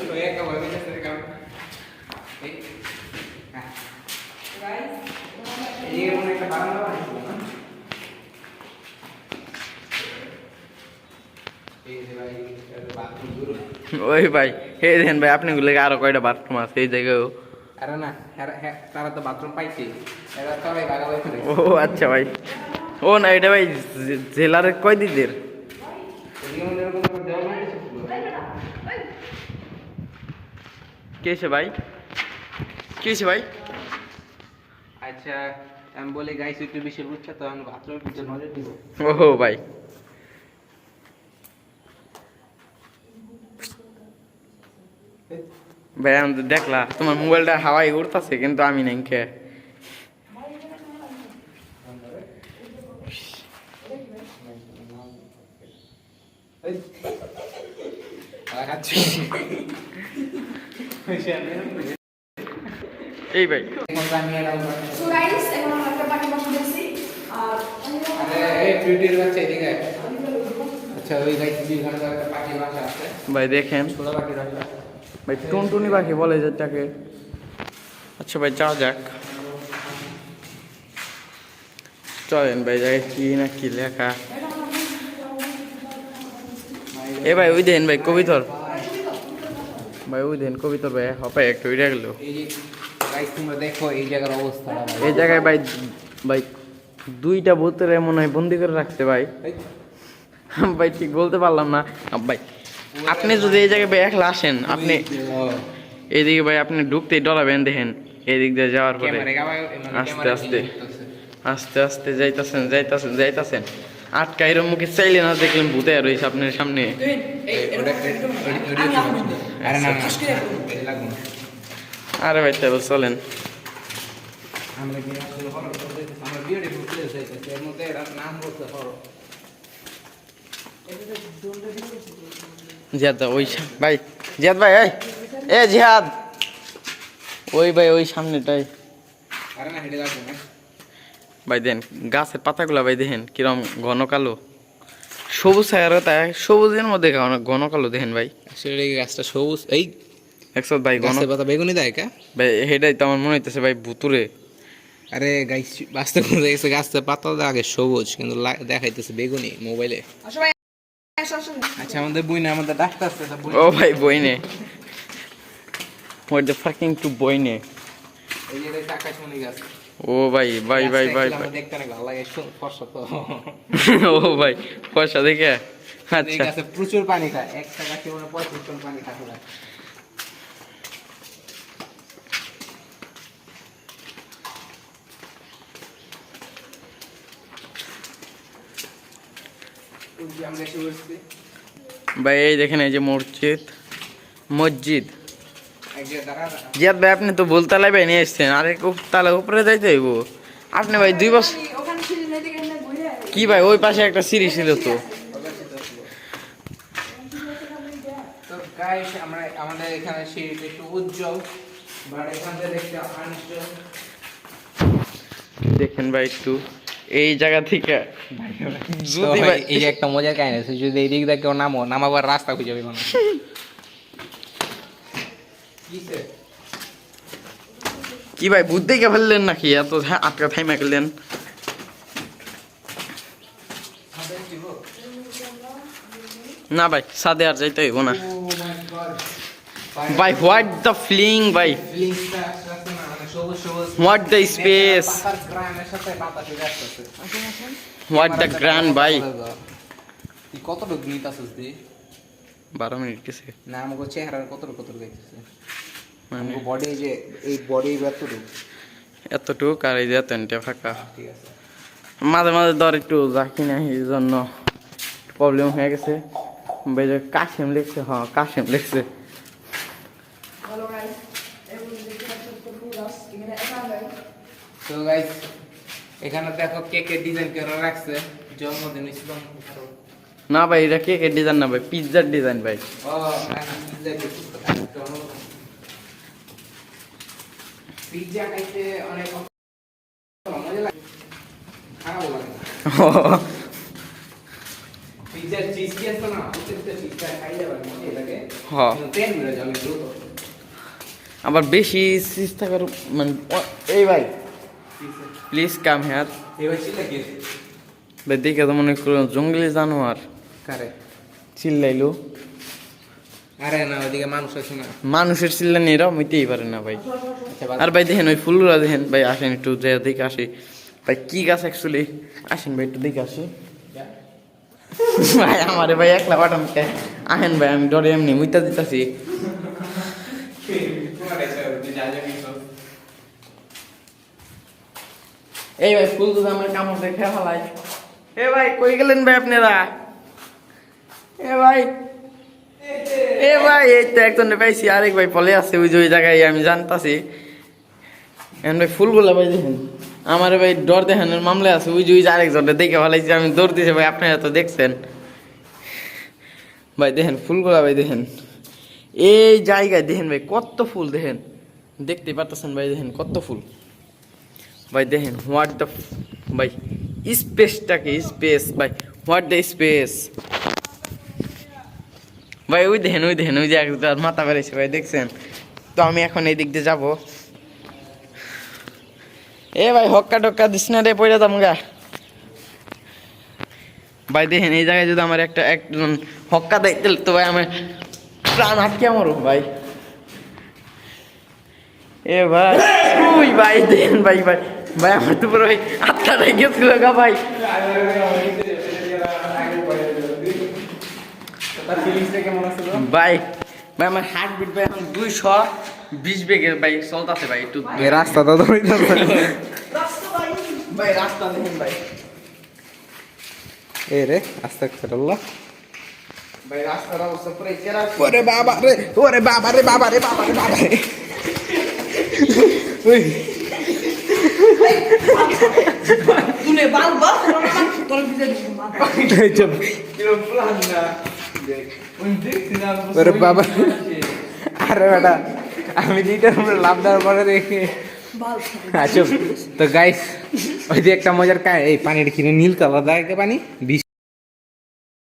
তো একা ভাবে যাচ্ছে রে কাম। এই গাইস এই মনে একটা বারান্দা বানাইছিল না? এই যে ভাই বাথরুম দূর। ওই ভাই এই দেখেন ভাই আপনি গুলো আরো কয়টা বাথরুম আছে এই জায়গায়। আরে না তারা তো বাথরুম পাইছে, এরা তো ভাই ভাগাভাগি করে। ও আচ্ছা ভাই, ও না এটা ভাই জেলার কয় দিদের কেছে ভাই? কেছে ভাই? আচ্ছা আমি বলি গাইস একটু বেশি বুঝছে, তো আমি বাথরুমের পিছনে নজর দিব। ও ভাই ভাই আমি তো দেখলা তোমার মোবাইলটা হাওয়ায় উড়তাছে কিন্তু আমি নাই কে। এই ভাই সো গাইস এখন আমরা একটা পাখি বসে দিয়েছি। আর আরে এই টুইটির বাচ্চা এদিকে আয়। আচ্ছা ওই গাইস এখানে একটা পাখি বাসা আছে ভাই দেখেন ছোট পাখি বাসা ভাই, টুনটুনি পাখি বলে যেটাকে। আচ্ছা ভাই যাওয়া যাক, চলেন ভাই জায়গায় কি না কি লেখা। এ ভাই ওই দেন ভাই কবিতর ভাই, ওই দেন কবিতর ভাই হপাই একটু উড়ে গেল। এই যে গাইস তোমরা দেখো এই জায়গার অবস্থা। এই জায়গায় ভাই ভাই 2টা বোতলে মনে হয় বন্দি করে রাখছে ভাই। ভাই ঠিক বলতে পারলাম না ভাই। আপনি যদি এই জায়গায় ভাই একলা আসেন, আপনি এইদিকে ভাই আপনি ঢুকতেই ডরাবেন। দেখেন এদিক দিয়ে যাওয়ার পরে আস্তে আস্তে আস্তে আস্তে যাইতাছেন যাইতাছেন যাইতাছেন, আটকাইরের মুখে চাইলে না দেখলেন ভূতে রয়েছে আপনার সামনে। আরে ভাই তাহলে চলেন। জিয়াদ ওই ভাই, জিয়াদ ভাই এ জিহাদ ওই ভাই ওই সামনেটাই ভাই। দেন গাছের পাতাগুলা ভাই দেখেন কিরম ঘন কালো, সবুজ ছায়ারও তাই সবুজের মধ্যে ঘন কালো দেখেন ভাই। আসলে এই গাছটা সবুজ, এই একশো ভাই ঘন পাতা বেগুনি দেয় কা ভাই, সেটাই তো আমার মনে হইতেছে ভাই ভুতুরে। আরে গাছ বাস্তব দেখছে গাছটা পাতা আগে সবুজ কিন্তু দেখাইতেছে বেগুনি মোবাইলে। আসো ভাই, আসো আসো। আচ্ছা আমাদের বই না, আমাদের ডাক্তার আছে। ও ভাই বইনে, what the fucking to বইনে। এই যে টাকা শুনি গাছ। ও ভাই ভাই ভাই ভাই ভাই দেখতে না ভালো লাগে, ফর্সা তো। ও ভাই পয়সা দেখে এই আচ্ছা। গাছে প্রচুর পানি খায়, একটা গাছে মানে 25 টন পানি খায়। ভাই এই দেখেন এই যে মসজিদ, মসজিদ। জিয়াদ ভাই আপনি তো বলতালাই ভাই নিয়ে এসছেন, আরে তালা উপরে যাইতে হইব আপনি ভাই 2 বছর ওখানে সিঁড়ি নেই দেখে না ঘুরে। কি ভাই ওই পাশে একটা সিঁড়ি ছিল তো। তো গাইস আমরা আমাদের এখানে সিঁড়িটা একটু উজ্জ্বল, বাট এখান থেকে দেখতে আনউজ্জ্বল। দেখেন ভাই একটু এই জায়গা থেকে যদি ভাই এই যে একটা মজার কাহিনী আছে, যদি এই দিক দিয়ে কেউ নামাবার রাস্তা খুঁজে পাবে না। কি ভাই ভূত দেখে ফেললেন নাকি, এত আটকা থাইমা গেলেন? না ভাই সাদে আর যাইতে হইব না ভাই। হোয়াট দ্য ফিলিং ভাই, what the space, what the grand ভাই। কতটুকু গীত আসছিস দি 12 মিনিট গেছে না, আমাকে চেহারার কতটুকু গাইতেছে মানে বডি, যে এই বডি এতটুকু এতটুক আর এই যে এতটা ফাঁকা। ঠিক আছে। মাঝে মাঝে ধর একটু যাকি না, এই জন্য প্রবলেম হয়ে গেছে ভাই। যে কাশিম লিখছে, হ্যাঁ কাশিম লিখছে। হ্যালো গাইস, এই বলে দেখতে পাচ্ছেন তো পুরাস এখানে একা ভাই। তো গাইস এখানে দেখো কেকের ডিজাইন করে রাখছে, জন্মদিন ছিল। না ভাই এটা কেকের ডিজাইন না ভাই, পিৎজার ডিজাইন ভাই। ও পিৎজা খাইতে অনেক মজা লাগে, খারাপ লাগে না। পিৎজার চিজ কি আছে না, ওটা পিৎজা খাইলে মজা লাগে। হ্যাঁ তেল মিলে যাবে দ্রুত। আবার বেশি চিজ থাকার মানে এই ভাই প্লিজ কাম হেয়ার এবার চিল্লা কি ভাই। দেখে তো মনে করো জঙ্গলি জানোয়ার কারে? চিল্লাইলো। আরে না, ওইদিকে মানুষ আছে না। মানুষের চিল্লানি এরাও মিটেই পারে না ভাই। আচ্ছা, আর ভাই দেখেন ওই ফুলগুলা দেখেন ভাই, আসেন একটু যে দেখে আসি ভাই কি গাছ অ্যাকচুয়ালি। আসেন ভাই একটু দেখে আসি ভাই। আমারে ভাই একলা পাঠান কে, আসেন ভাই আমি ডরে এমনি মুইতা দিতাছি। এই ভাই ফুল তো আমার কামড় দেখে ফেলাই। এ ভাই কই গেলেন ভাই আপনারা? এ ভাই এ ভাই এই তো একজন পাইছি, আরেক ভাই পলে আছে ওই যে ওই জায়গায়, আমি জানতাছি। এখন ভাই ফুলগুলা ভাই দেখেন আমার ভাই ডর দেখানোর মামলা আছে, ওই যে ওই যে আরেকজনটা দেখে ফেলাইছি, আমি দৌড় দিয়েছি ভাই। আপনারা তো দেখছেন ভাই, দেখেন ফুলগুলা ভাই দেখেন এই জায়গায় দেখেন ভাই কত ফুল দেখেন, দেখতে পারতেছেন ভাই দেখেন কত ফুল ভাই। দেখেন হোয়াট দ্য ভাই স্পেসটাকে স্পেস ভাই, হোয়াট দ্য স্পেস ভাই। ওই দেখেন ওই যে একবার মাথা বেড়েছে ভাই, দেখছেন তো। আমি এখন এই দিক দিয়ে যাবো। এ ভাই হক্কা টক্কা দিস না রে, পড়ে যাম গা ভাই। দেখেন এই জায়গায় যদি আমার একজন হক্কা দেয় তাহলে তো ভাই আমার প্রাণ আটকে মরো ভাই। এ ভাই ওই ভাই দেখেন ভাই ভাই ভাই আমার তো পুরো ভাই আত্মাটাই গেছিল গা ভাই। ভাই ভাই আমার হার্ট বিট ভাই এখন 220 বেগে ভাই চলতেছে ভাই একটু এই রাস্তা তো ধরিতেছে ভাই রাস্তা দেখুন ভাই এ রে আস্তাগফিরুল্লাহ ভাই রাস্তার অবস্থা পুরো চেরা ওরে বাবা রে ওরে বাবা রে বাবা রে বাবা রে বাবা রে ওই তুনে বাল বাল তোর ভিজে চুপ ওরে বাবা আরে বেটা আমি লিটার উপরে লাভ দেওয়ার পরে দেখি আচ্ছা তো গাইস ওই যে একটা মজার এই পানিটা কিনে নীল কালার দেয় পানি বিষ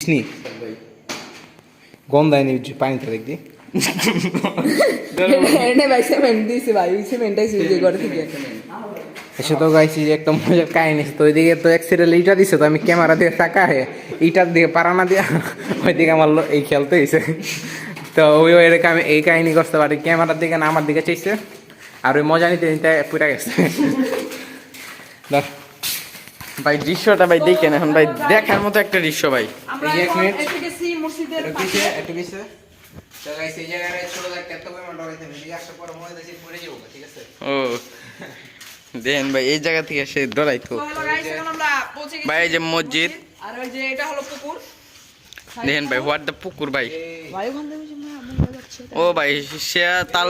নি গন্ধায় নি পানিটা দেখবি এনে ভাই সিমেন্ট দিছি ভাই ওই সিমেন্টটাই সুইজে করে থেকে এসে তো গাইছি যে একটা মজার কাহিনী তো ওইদিকে তো অ্যাক্সিডেন্ট ইটা দিছে তো আমি ক্যামেরা দিয়ে তাকায় ইটার দিকে পারানা দিয়া ওইদিকে আমার এই খেলতে হয়েছে তো ওই এরকম আমি এই কাহিনী করতে পারি ক্যামেরার দিকে না আমার দিকে চাইছে আর ওই মজা নিতে নিতে পুরা গেছে দেখ ভাই দৃশ্যটা ভাই দেখেন এখন ভাই দেখার মতো একটা দৃশ্য ভাই। আমরা এই যে এক এখন মিনিট। এসে গেছি মসজিদের একটু পাশে। পিছে একটু পিছে তো গাইস এই জায়গায় ছোট একটা এত পরিমাণ ডরাইতে নেই ঠিক আছে পরে মনে হচ্ছে পড়ে যাবো ঠিক আছে ও দেখেন ভাই এই জায়গা থেকে সে দৌড়াইতো। তো হলো গাইস এখন আমরা পৌঁছে গেছি ভাই, এই যে মসজিদ। আর ওই যে এটা হলো পুকুর দেখেন ভাই হোয়াট দ্য পুকুর ভাই। ভাই ওখান থেকে যে না মনে যাচ্ছে ও ভাই সে তাল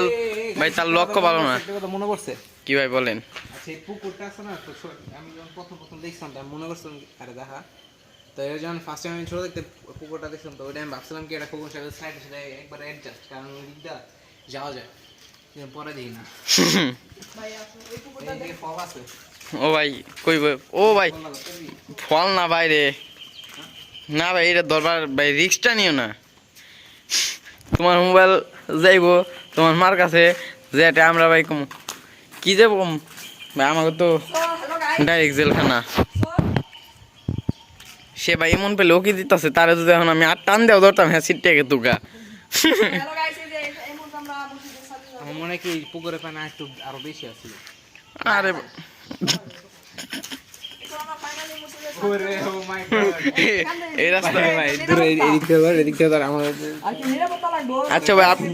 ভাই তার লক্ষ্য ভালো না। একটা কথা মনে পড়ছে কি ভাই বলেন? আচ্ছা এই পুকুরটা আছে না তো আমি যখন প্রথম দেখছিলাম তো আমি মনে করছিলাম আরে দেখা তো এর যখন ফার্স্ট টাইম আমি ছোট দেখতে পুকুরটা দেখছিলাম তো ওই টাইম ভাবছিলাম কি এটা পুকুর সাথে সাইডে সাথে একবার অ্যাডজাস্ট কারণ ওই দিকটা যাওয়া যায় কিন্তু পরে দিই না ভাই আসলে এই পুকুরটা এই যে ফল আছে ও ভাই কই ভাই ও ভাই ফল না ভাই রে না ভাই এটা দরবার ভাই রিক্সটা নিও না। তোমার মোবাইল যাইবো তোমার মার কাছে যেটা আমরা ভাই কম কি যাবো ভাই আমাকে তো হ্যালো গাইস ডাইরেক্ট জেলখানা। সে ভাই এমন পেলে ওকে দিতেছে তারে যদি এখন আমি আর টান দেওয়া ধরতাম হ্যাঁ সিটটাকে তুকা। হ্যালো গাইস এই যে এই মুহূর্তে আমরা মসজিদের সাথে যাব আমার মনে হয় কি পুকুরে পানি একটু আরো বেশি আছিল আরে এখন আমরা ফাইনালি মসজিদের ওরে ও মাই গড এই রাস্তা ভাই দূরে এদিক থেকে ধর আমার আর কি নিরাপত্তা লাগবে আচ্ছা ভাই আপনি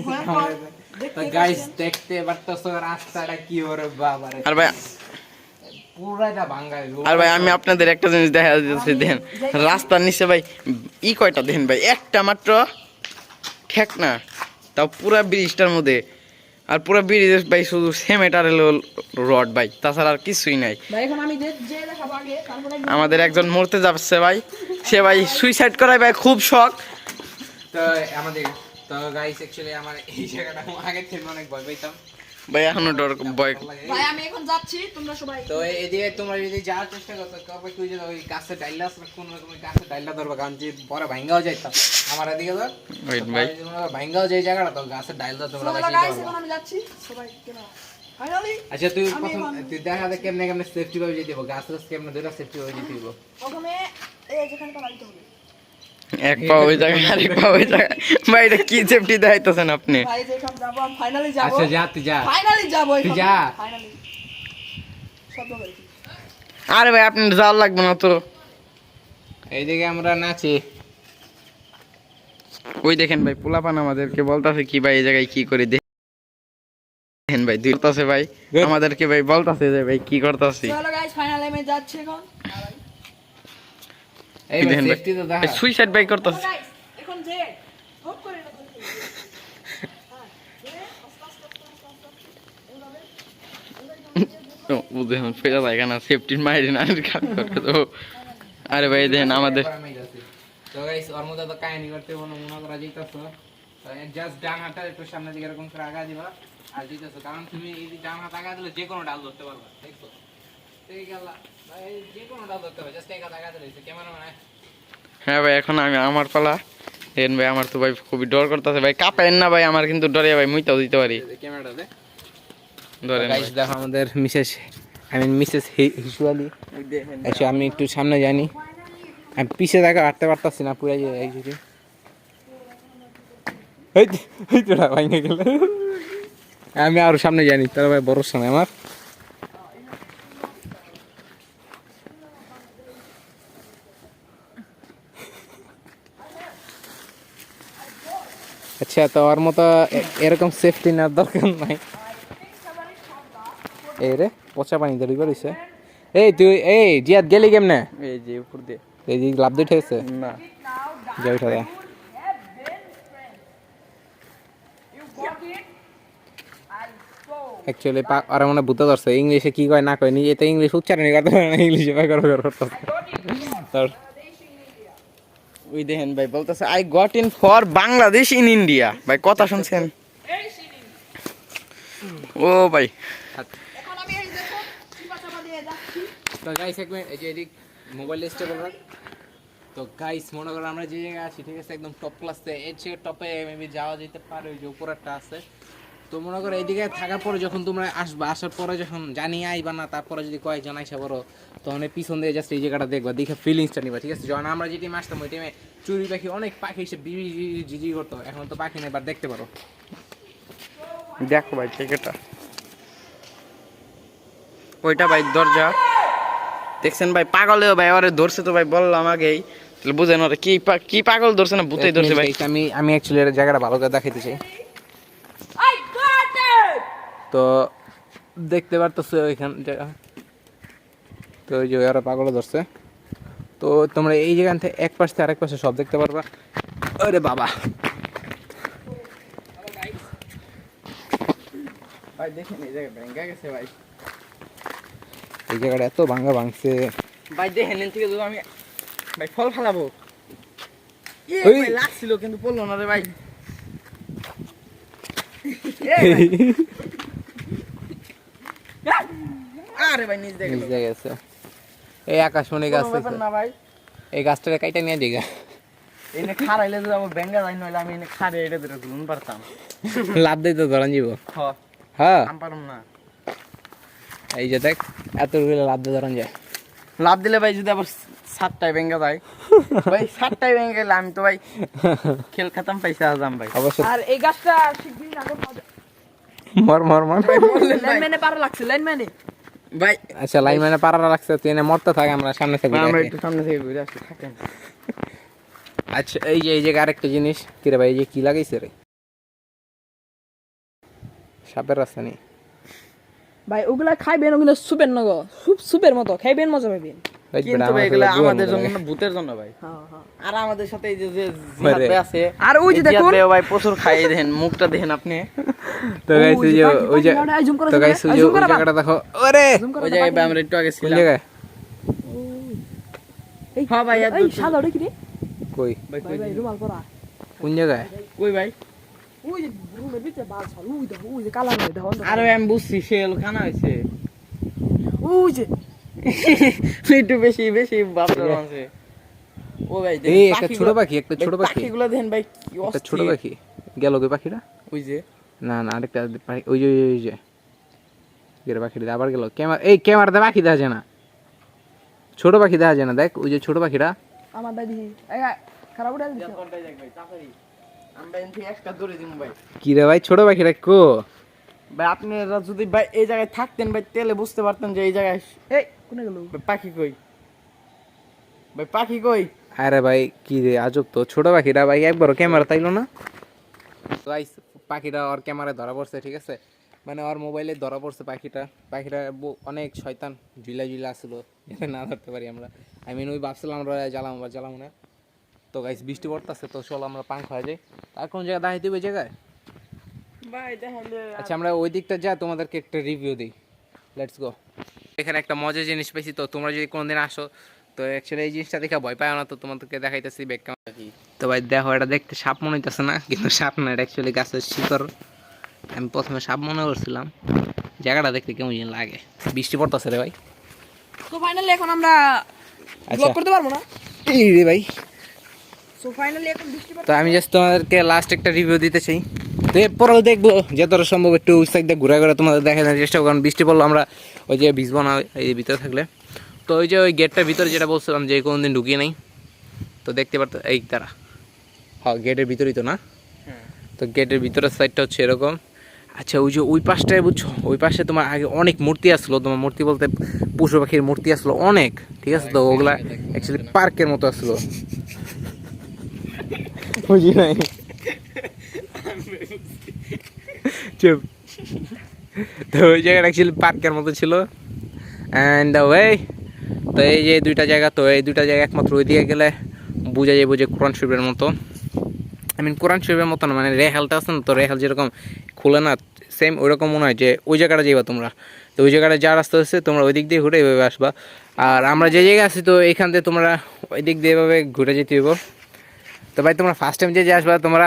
গাইস দেখতে পারতেছো রাস্তাটা কি ওরে বাবা রে আর ভাই পুরাটা ভাঙা আর ভাই আমি আপনাদের একটা জিনিস দেখা দিতেছি দেখেন রাস্তার নিচে ভাই ই কয়টা দেখেন ভাই একটা মাত্র ঠেক না তাও পুরা ব্রিজটার মধ্যে আর পুরা ব্রিজের ভাই শুধু সিমেন্ট আর রড ভাই তাছাড়া আর কিছুই নাই। ভাই এখন আমি যে দেখাবো আগে তারপরে আমাদের একজন মরতে যাচ্ছে ভাই সে ভাই সুইসাইড করায় ভাই খুব শখ। তো আমাদের তো গাইস অ্যাকচুয়ালি আমার এই জায়গাটা আগে থেকে অনেক ভয় পাইতাম ভাই এখনো ডর ভয়। ভাই আমি এখন যাচ্ছি তোমরা সবাই তো এদিকে তোমরা যদি যাওয়ার চেষ্টা করছো তবে তুই যদি ওই গাছের ডাইলা কোন রকম গাছের ডাইলা ধরবা কারণ যে বড় ভাঙ্গাও যাইতাম আমার এদিকে ধর ওয়েট ভাই ভাঙ্গাও যাই জায়গাটা তো গাছের ডাইলা তোমরা হ্যালো বাঁচিয়ে গাইস যাবে এখন আমি যাচ্ছি সবাই কেন ফাইনালি আচ্ছা তুই আমি প্রথম এখন- তুই দেখা দে কেমনে কেমনে সেফটি ভাবে যেতে হবে গাছ গাছ কেমনে ধরে সেফটি ভাবে যেতে হবে প্রথমে এই যেখানে পা লাগতে হবে এক পা ওই জায়গায় আরেক পা ওই জায়গায় ভাই এটা কি সেফটি দেখাইতেছেন আপনি? ভাই যেখানে যাবো আমি ফাইনালি যাবো আচ্ছা যা তুই যা ফাইনালি যাবো তুই যা। ফাইনালি শব্দ করে আরে ভাই আপনি যাওয়ার লাগবে না তো এইদিকে আমরা নাচি ওই দেখেন ভাই পোলাপান আমাদেরকে বলতাছে কি ভাই এই জায়গায় কি করে দেখেন ভাই দিতেছে ভাই আমাদেরকে ভাই বলতাছে যে ভাই কি করতাছি। চলো গাইস ফাইনালি আমি যাচ্ছি এখন এই দেখেন ভাই সেফটি তো দেখা সুইসাইড ভাই করতাছে। গাইস এখন যে হোপ করে না ধরতে হবে। হ্যাঁ যে আস্তে আস্তে এইভাবে ও দেখেন ফেরা যায় না সেফটির মাইরে না তো আরে ভাই দেখেন আমাদের তো গাইস ওর মধ্যে তো কাহিনী করতে মনে করা যাইতাছো তো জাস্ট ডান হাতটা একটু সামনের দিকে এরকম করে আগা দিবা আর দিতেছো কারণ তুমি এই যে ডান হাত আগা দিলে যে কোনো ডাল ধরতে পারবা দেখছো ঠিক গেল ভাই যে কোনো ডাল ধরতে পারবে জাস্ট এক হাত আগা দিলে ক্যামেরা মানে হ্যাঁ ভাই এখন আমি আমার পালা দেখেন ভাই আমার তো ভাই খুবই ডর করতেছে ভাই কাঁপেন না ভাই আমার কিন্তু ডরে ভাই মুইতাও দিতে পারি ক্যামেরাটা দে ধরেন গাইস দেখো আমাদের মিসেস হিসুয়ালি আচ্ছা আমি একটু সামনে জানি আমি পিছে দেখা হাঁটতে পারতাছি না পুরো যে এই যদি এই তোরা ভাঙে গেল আমি আরো সামনে জানি তাহলে ভাই ভরসা নাই আমার আচ্ছা, তো ওর মতো এরকম সেফটি নেওয়ার দরকার নাই। এই রে পচা পানি ধরি বেরিয়েছে। এই তুই এই জিয়াদ গেলি কেমনে? এই যে উপর দিয়ে এই যে লাভ দিয়ে ঠেকছে না যে উঠা দেয়। অ্যাকচুয়ালি আর মনে ভূতে ধরছে, ইংলিশে কি কয় না কয় নিজে তো ইংলিশ উচ্চারণই করতে পারে না, ইংলিশে ব্যাকরণ করতে। ওই দেখেন ভাই বলতেছে I got in for Bangladesh in India. ভাই কথা শুনছেন? ও ভাই এখন আমি এই দেখো চিপা চাপা দিয়ে যাচ্ছি। তো গাইস এক মিনিট, এই যে এদিক মোবাইল স্টেবল রাখ। তো গাইস মনে করো আমরা যে জায়গায় আছি, ঠিক আছে, একদম টপ ক্লাসে, এর চেয়ে টপে মেবি যাওয়া যেতে পারে, ওই যে উপরেরটা আছে। তো মনে করো এইদিকে থাকার পরে যখন তোমরা আসবা, আসার পরে যখন জানিয়ে আইবা না, তারপরে যদি কয়েকজন আইসা বড়, তখন এই পিছন দিয়ে জাস্ট এই জায়গাটা দেখবা, দেখে ফিলিংসটা নিবা, ঠিক আছে। যখন আমরা যে টিমে আসতাম ওই টিমে চুরি পাখি অনেক পাখি এসে জিজি করতো, এখন তো পাখি নেই, এবার দেখতে পারো। দেখো ভাই টিকেটটা ওইটা ভাই দরজা দেখছেন ভাই, পাগলেও ভাই ওরে ধরছে তো ভাই, বললাম আগেই, তাহলে বুঝেন ওরে কি পাগল ধরছে না ভূতেই ধরছে ভাই। আমি অ্যাকচুয়ালি এর জায়গাটা ভালো করে দেখাইতে চাই। I got it! তো দেখতে পারতেছো ওইখান জায়গা, তো ওই যে ওরা পাগল ধরছে। তো তোমরা এই জায়গা থেকে এক পাশ থেকে আরেক পাশে সব দেখতে পারবা। আরে বাবা ভাই দেখেন এই জায়গা ভেঙে গেছে ভাই, এই জায়গাটা এত ভাঙা ভাঙছে। ভাই দেখেন এখান থেকে যদি আমি ভাই ফল ফেলাবো, ওই। ভাই লাগছিল কিন্তু পড়লো না রে ভাই। আরে ভাই নিচ দেখে নিচ জায়গা আছে, এই আকাশমণি গাছ আছে, না ভাই, এই গাছটাকে কাইটা নিয়ে দিগা। এনে খারাইলে যদি আমার ব্যাঙ্গা যাই নইলে আমি এনে খারে এটা ধরে গুলুন পারতাম। লাভ দিই তো ধরান যাব। হ্যাঁ হ্যাঁ আমি পারুম না, এই যে দেখ এত লাভ দিয়ে ধরান যায়। লাভ দিলে ভাই যদি আবার 7টায় ব্যাঙ্গা যায় ভাই, 7টায় ব্যাঙ্গা গেলে আমি তো ভাই খেল খাতাম, পয়সা আজাম ভাই। অবশ্য আর এই গাছটা শিগগিরই নাগর পাওয়া যায়। মর মর মর। লাইনম্যানে পারা লাগছে, লাইনম্যানে। ভাই আচ্ছা লাইন মানে পাড়া রাখছে, তুই এনে মরতে থাক, আমরা সামনে থেকে আমরা ঘুরে আসি। একটু সামনে থেকে ঘুরে আসি থাকেন। আচ্ছা এই যে এই জায়গায় আরেকটা জিনিস, কি রে ভাই, এই যে কি লাগাইছে রে, সাপের রাস্তা নেই ভাই ওগুলা খাইবেন, ওগুলা সুপের নগো, সুপের মতো খাইবেন, মজা পাইবেন। কিন্তু ভাই এগুলা আমাদের জন্য না, ভূতের জন্য ভাই। হ্যাঁ হ্যাঁ। আর আমাদের সাথে এই যে জিহাদ ভাই আছে, আর ওই যে এই জিহাদ দেখুন, ভাইও ভাই প্রচুর খাই, এই দেখেন মুখটা দেখেন আপনি। তো গাইস ওই যে ওই যে জুম করে, তো গাইস ওই যে ওই জায়গাটা দেখো, ওরে ওই জায়গায় ভাই আমরা একটু আগে কোন ছিলাম। জায়গায়, হ্যাঁ ভাই, এই সাদা ওটা কি রে? কই ভাই ভাই ভাই রুমাল পরা। কোন জায়গায়, কই ভাই? ওই যে রুমের ভিতরে বাল ছাল, ওই দেখো, ওই যে কালা নয় দেখো। আরে ভাই আমি বুঝছি সে হলো খানা হয়েছে, ওই যে একটু বেশি বেশি বাপরে আছে। ও ভাই এই একটা ছোট পাখি, একটা ছোট পাখি, পাখিগুলো দেখেন ভাই কি একটা ছোট অস্থির। পাখি গেল কই পাখিটা, ওই যে না না আরেকটা পাখি, ওই যে ওই যে গেরে পাখিটা আবার গেল। ক্যামেরা, এই ক্যামেরাতে পাখি দেখা যায় না, ছোট পাখি দেখা যায় না, দেখ ওই যে ছোট পাখিটা। আমার দাদি এই খারাপ উঠে দিছে। যতটাই যাক ভাই তাড়াতাড়ি আমরা এখান থেকে একটা দৌড়ে দিমু ভাই। কি রে ভাই, ছোট পাখিটা কো, ভাই আপনারা যদি ভাই এই জায়গায় থাকতেন ভাই, তাহলে বুঝতে পারতেন যে এই জায়গায় এই কোনে গেল? ভাই পাখি কই, ভাই পাখি কই। আরে ভাই কি রে আজব তো, ছোট পাখিটা ভাই একবার ক্যামেরা তাইলো না। গাইস পাখিটা ওর ক্যামেরায় ধরা পড়ছে, ঠিক আছে, মানে ওর মোবাইলে ধরা পড়ছে পাখিটা। পাখিটা অনেক শয়তান, ঝুলা ঝুলা আসলো, যাতে না ধরতে পারি আমরা। আই মিন ওই ভাবছিলাম আমরা জ্বালাম বা জ্বালাম না। তো গাইস বৃষ্টি পড়তেছে, তো চলো আমরা পাঙ্ক হয়ে যাই। আর কোন জায়গায় দাঁড়াইতে হবে, ওই জায়গায়। ভাই দেখাইলে আচ্ছা আমরা ওই দিকটা যা তোমাদেরকে একটা রিভিউ দিই, লেটস গো। এখানে একটা মজার জিনিস পেয়েছি, তো তোমরা যদি কোনোদিন আসো, তো অ্যাকচুয়ালি এই জিনিসটা দেখে ভয় পাও না, তো তোমাদেরকে দেখাইতেছি ব্যাগ ক্যামেরা। তো ভাই দেখো, এটা দেখতে সাপ মনে হইতেছে না, কিন্তু সাপ না, এটা অ্যাকচুয়ালি গাছের শিকড়। আমি প্রথমে সাপ মনে করছিলাম, জায়গাটা দেখতে কেমন যেন লাগে। বৃষ্টি পড়তেছে রে ভাই। তো ফাইনালি এখন আমরা আচ্ছা। ব্লগ করতে পারবো না। এই রে ভাই, সো ফাইনালি এখন বৃষ্টি তো আমি জাস্ট তোমাদেরকে লাস্ট একটা রিভিউ দিতে চাই। তো এরপরেও দেখবো যতটা সম্ভব একটু ওই সাইড দিয়ে ঘুরে ঘুরে তোমাদের দেখানোর চেষ্টা করবো, কারণ বৃষ্টি পড়লো আমরা ওই যে ভিজবো না এই ভিতরে থাকলে। তো ওই যে ওই গেটটার ভিতরে যেটা বলছিলাম যে কোনোদিন ঢুকিয়ে নেই, তো দেখতে পারতো এই তারা, হ্যাঁ গেটের ভিতরেই তো না, তো গেটের ভিতরের সাইডটা হচ্ছে এরকম। আচ্ছা ওই যে ওই পাশটায় বুঝছো, ওই পাশে তোমার আগে অনেক মূর্তি আসলো, তোমার মূর্তি বলতে পশু পাখির মূর্তি আসলো অনেক, ঠিক আছে, তো ওগুলা অ্যাকচুয়ালি পার্কের মতো আসলো, বুঝি নাই। চুপ। তো ওই জায়গাটা অ্যাকচুয়ালি পার্কের মতো ছিল অ্যান্ড ওয়ে তো এই যে দুইটা জায়গা, তো এই দুইটা জায়গা একমাত্র ওই দিকে গেলে বোঝা যায় যে কোরআন শরীফের মতো, আই মিন কোরআন শরীফের মতো না, মানে রেহালটা আছে না, তো রেহাল যেরকম খুলে না সেম ওইরকম মনে হয় যে ওই জায়গাটা যাইবা তোমরা। তো ওই জায়গাটা যা রাস্তা হচ্ছে তোমরা ওই দিক দিয়ে ঘুরে এইভাবে আসবা। আর আমরা যে জায়গায় আছি তো এখান থেকে তোমরা ওই দিক দিয়ে এভাবে ঘুরে যেতে হইব। তো ভাই তোমরা ফার্স্ট টাইম যে আসবা তোমরা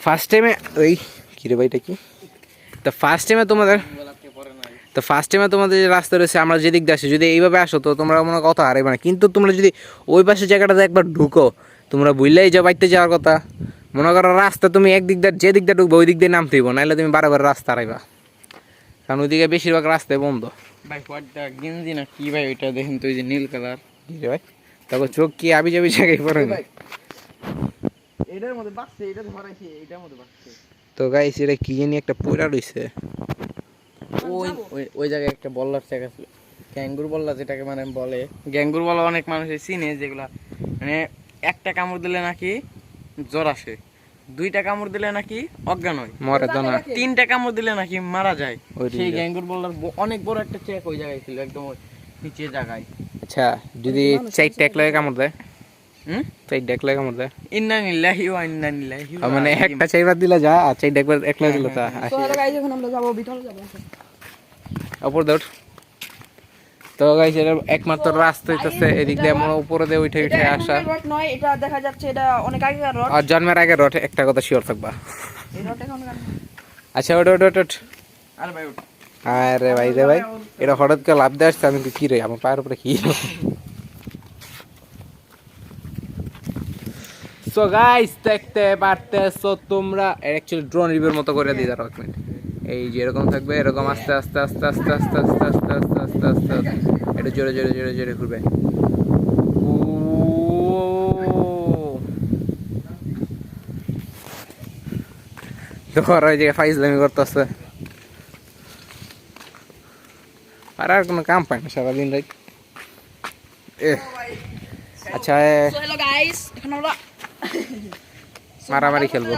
ফার্স্ট টাইমে ওই কিরে ভাইটা কি, তো ফার্স্ট টাইমে তোমাদের যে রাস্তা রয়েছে আমরা যেদিক দিয়ে আসি যদি এইভাবে আসো তো তোমরা মনে কথা হারাইবে না, কিন্তু তোমরা যদি ওই পাশে জায়গাটাতে একবার ঢুকো তোমরা বুঝলেই যাও বাইতে যাওয়ার কথা। মনে করো রাস্তা তুমি একদিক দিয়ে যে দিক দিয়ে ঢুকবো ওই দিক দিয়ে নামতে হইব, নাহলে তুমি বারবার রাস্তা হারাইবা, কারণ ওইদিকে বেশিরভাগ রাস্তায় বন্ধ। ভাই হোয়াটটা গেঞ্জি না কি ভাই ওইটা দেখেন তো, ওই যে নীল কালার ভাই তারপর চোখ কি আবি যাবি জায়গায় পড়ে না। এটার মধ্যে বাচ্চা, এটা ধরাইছে এটার মধ্যে বাচ্চা। তো গাইস এটা কি জানি একটা পয়রা রইছে, ওই ওই জায়গায় একটা বল্লার চেক আছে, গ্যাঙ্গুর বল্লা যেটাকে মানে বলে, গ্যাঙ্গুর বল্লা অনেক মানুষ চিনে, যেগুলা মানে একটা কামড় দিলে নাকি জ্বর আসে, দুইটা কামড় দিলে নাকি অজ্ঞান হয়, মরে তো না, তিনটা কামড় দিলে নাকি মারা যায়। ওই সেই গ্যাঙ্গুর বল্লার অনেক বড় একটা চেক ওই জায়গায় ছিল, একদম ওই নিচের জায়গায়। আচ্ছা যদি চাই ট্যাক লাগে কামড় দেয়, চাই ডেক লাগে কামড় দেয়, ইন্না নিল্লাহি ওয়া ইন্না ইলাইহি মানে একটা চাইবার দিলে যা আর চাই ডেকবার একলা দিলে তা তো হ্যালো গাইস এখন আমরা যাব ভিতরে যাব। উপর দৌড়। তো গাইস এর একমাত্র রাস্তা হইতাছে এদিক দিয়ে আমরা উপরে দিয়ে উঠে উঠে আসা। রোড নয়, এটা দেখা যাচ্ছে এটা অনেক আগেকার রোড। আর জন্মের আগে রোড একটা কথা শিওর থাকবা। এই রোড এখন আচ্ছা ওট ওট ওট। আরে ভাই ওঠ। আরে ভাই রে ভাই এটা হঠাৎ করে লাভ দিয়ে আসছে, আমি কি রে আমার পায়ের উপরে কি। সো গাইস দেখতে পারতেছো তোমরা অ্যাকচুয়ালি ড্রোন রিভিউর মতো করে দিই, দাঁড়াও এক মিনিট। এই যে এরকম থাকবে, এরকম আস্তে আস্তে আস্তে আস্তে আস্তে আস্তে আস্তে আস্তে আস্তে আস্তে এটা জোরে জোরে জোরে জোরে ঘুরবে। ধর ওই যে ফাইজলামি করতেছে, আর আর কোনো কাম পায় না সারাদিন রাত। আচ্ছা সো হ্যালো গাইস এখন আমরা মারামারি খেলবো।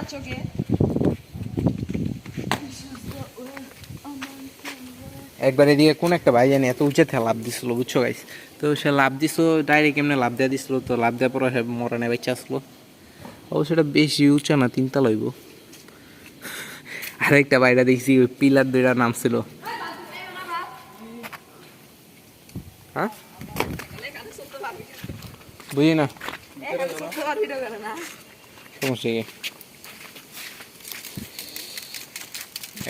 একবার এদিকে কোন একটা ভাই জানি এত উঁচা থেকে লাভ দিছিল বুঝছো গাইস, তো সে লাভ দিছিল ডাইরেক্ট এমনি লাভ দেওয়া দিছিল, তো লাভ দেওয়ার পরে সে মরণে বাচ্চা আসলো। ও সেটা বেশি উঁচা না, তিনটা লইব। আরেকটা বাইরে দেখছি ওই পিলার দুইটা নাম ছিল, হ্যাঁ বুঝি না সমস্যা কি,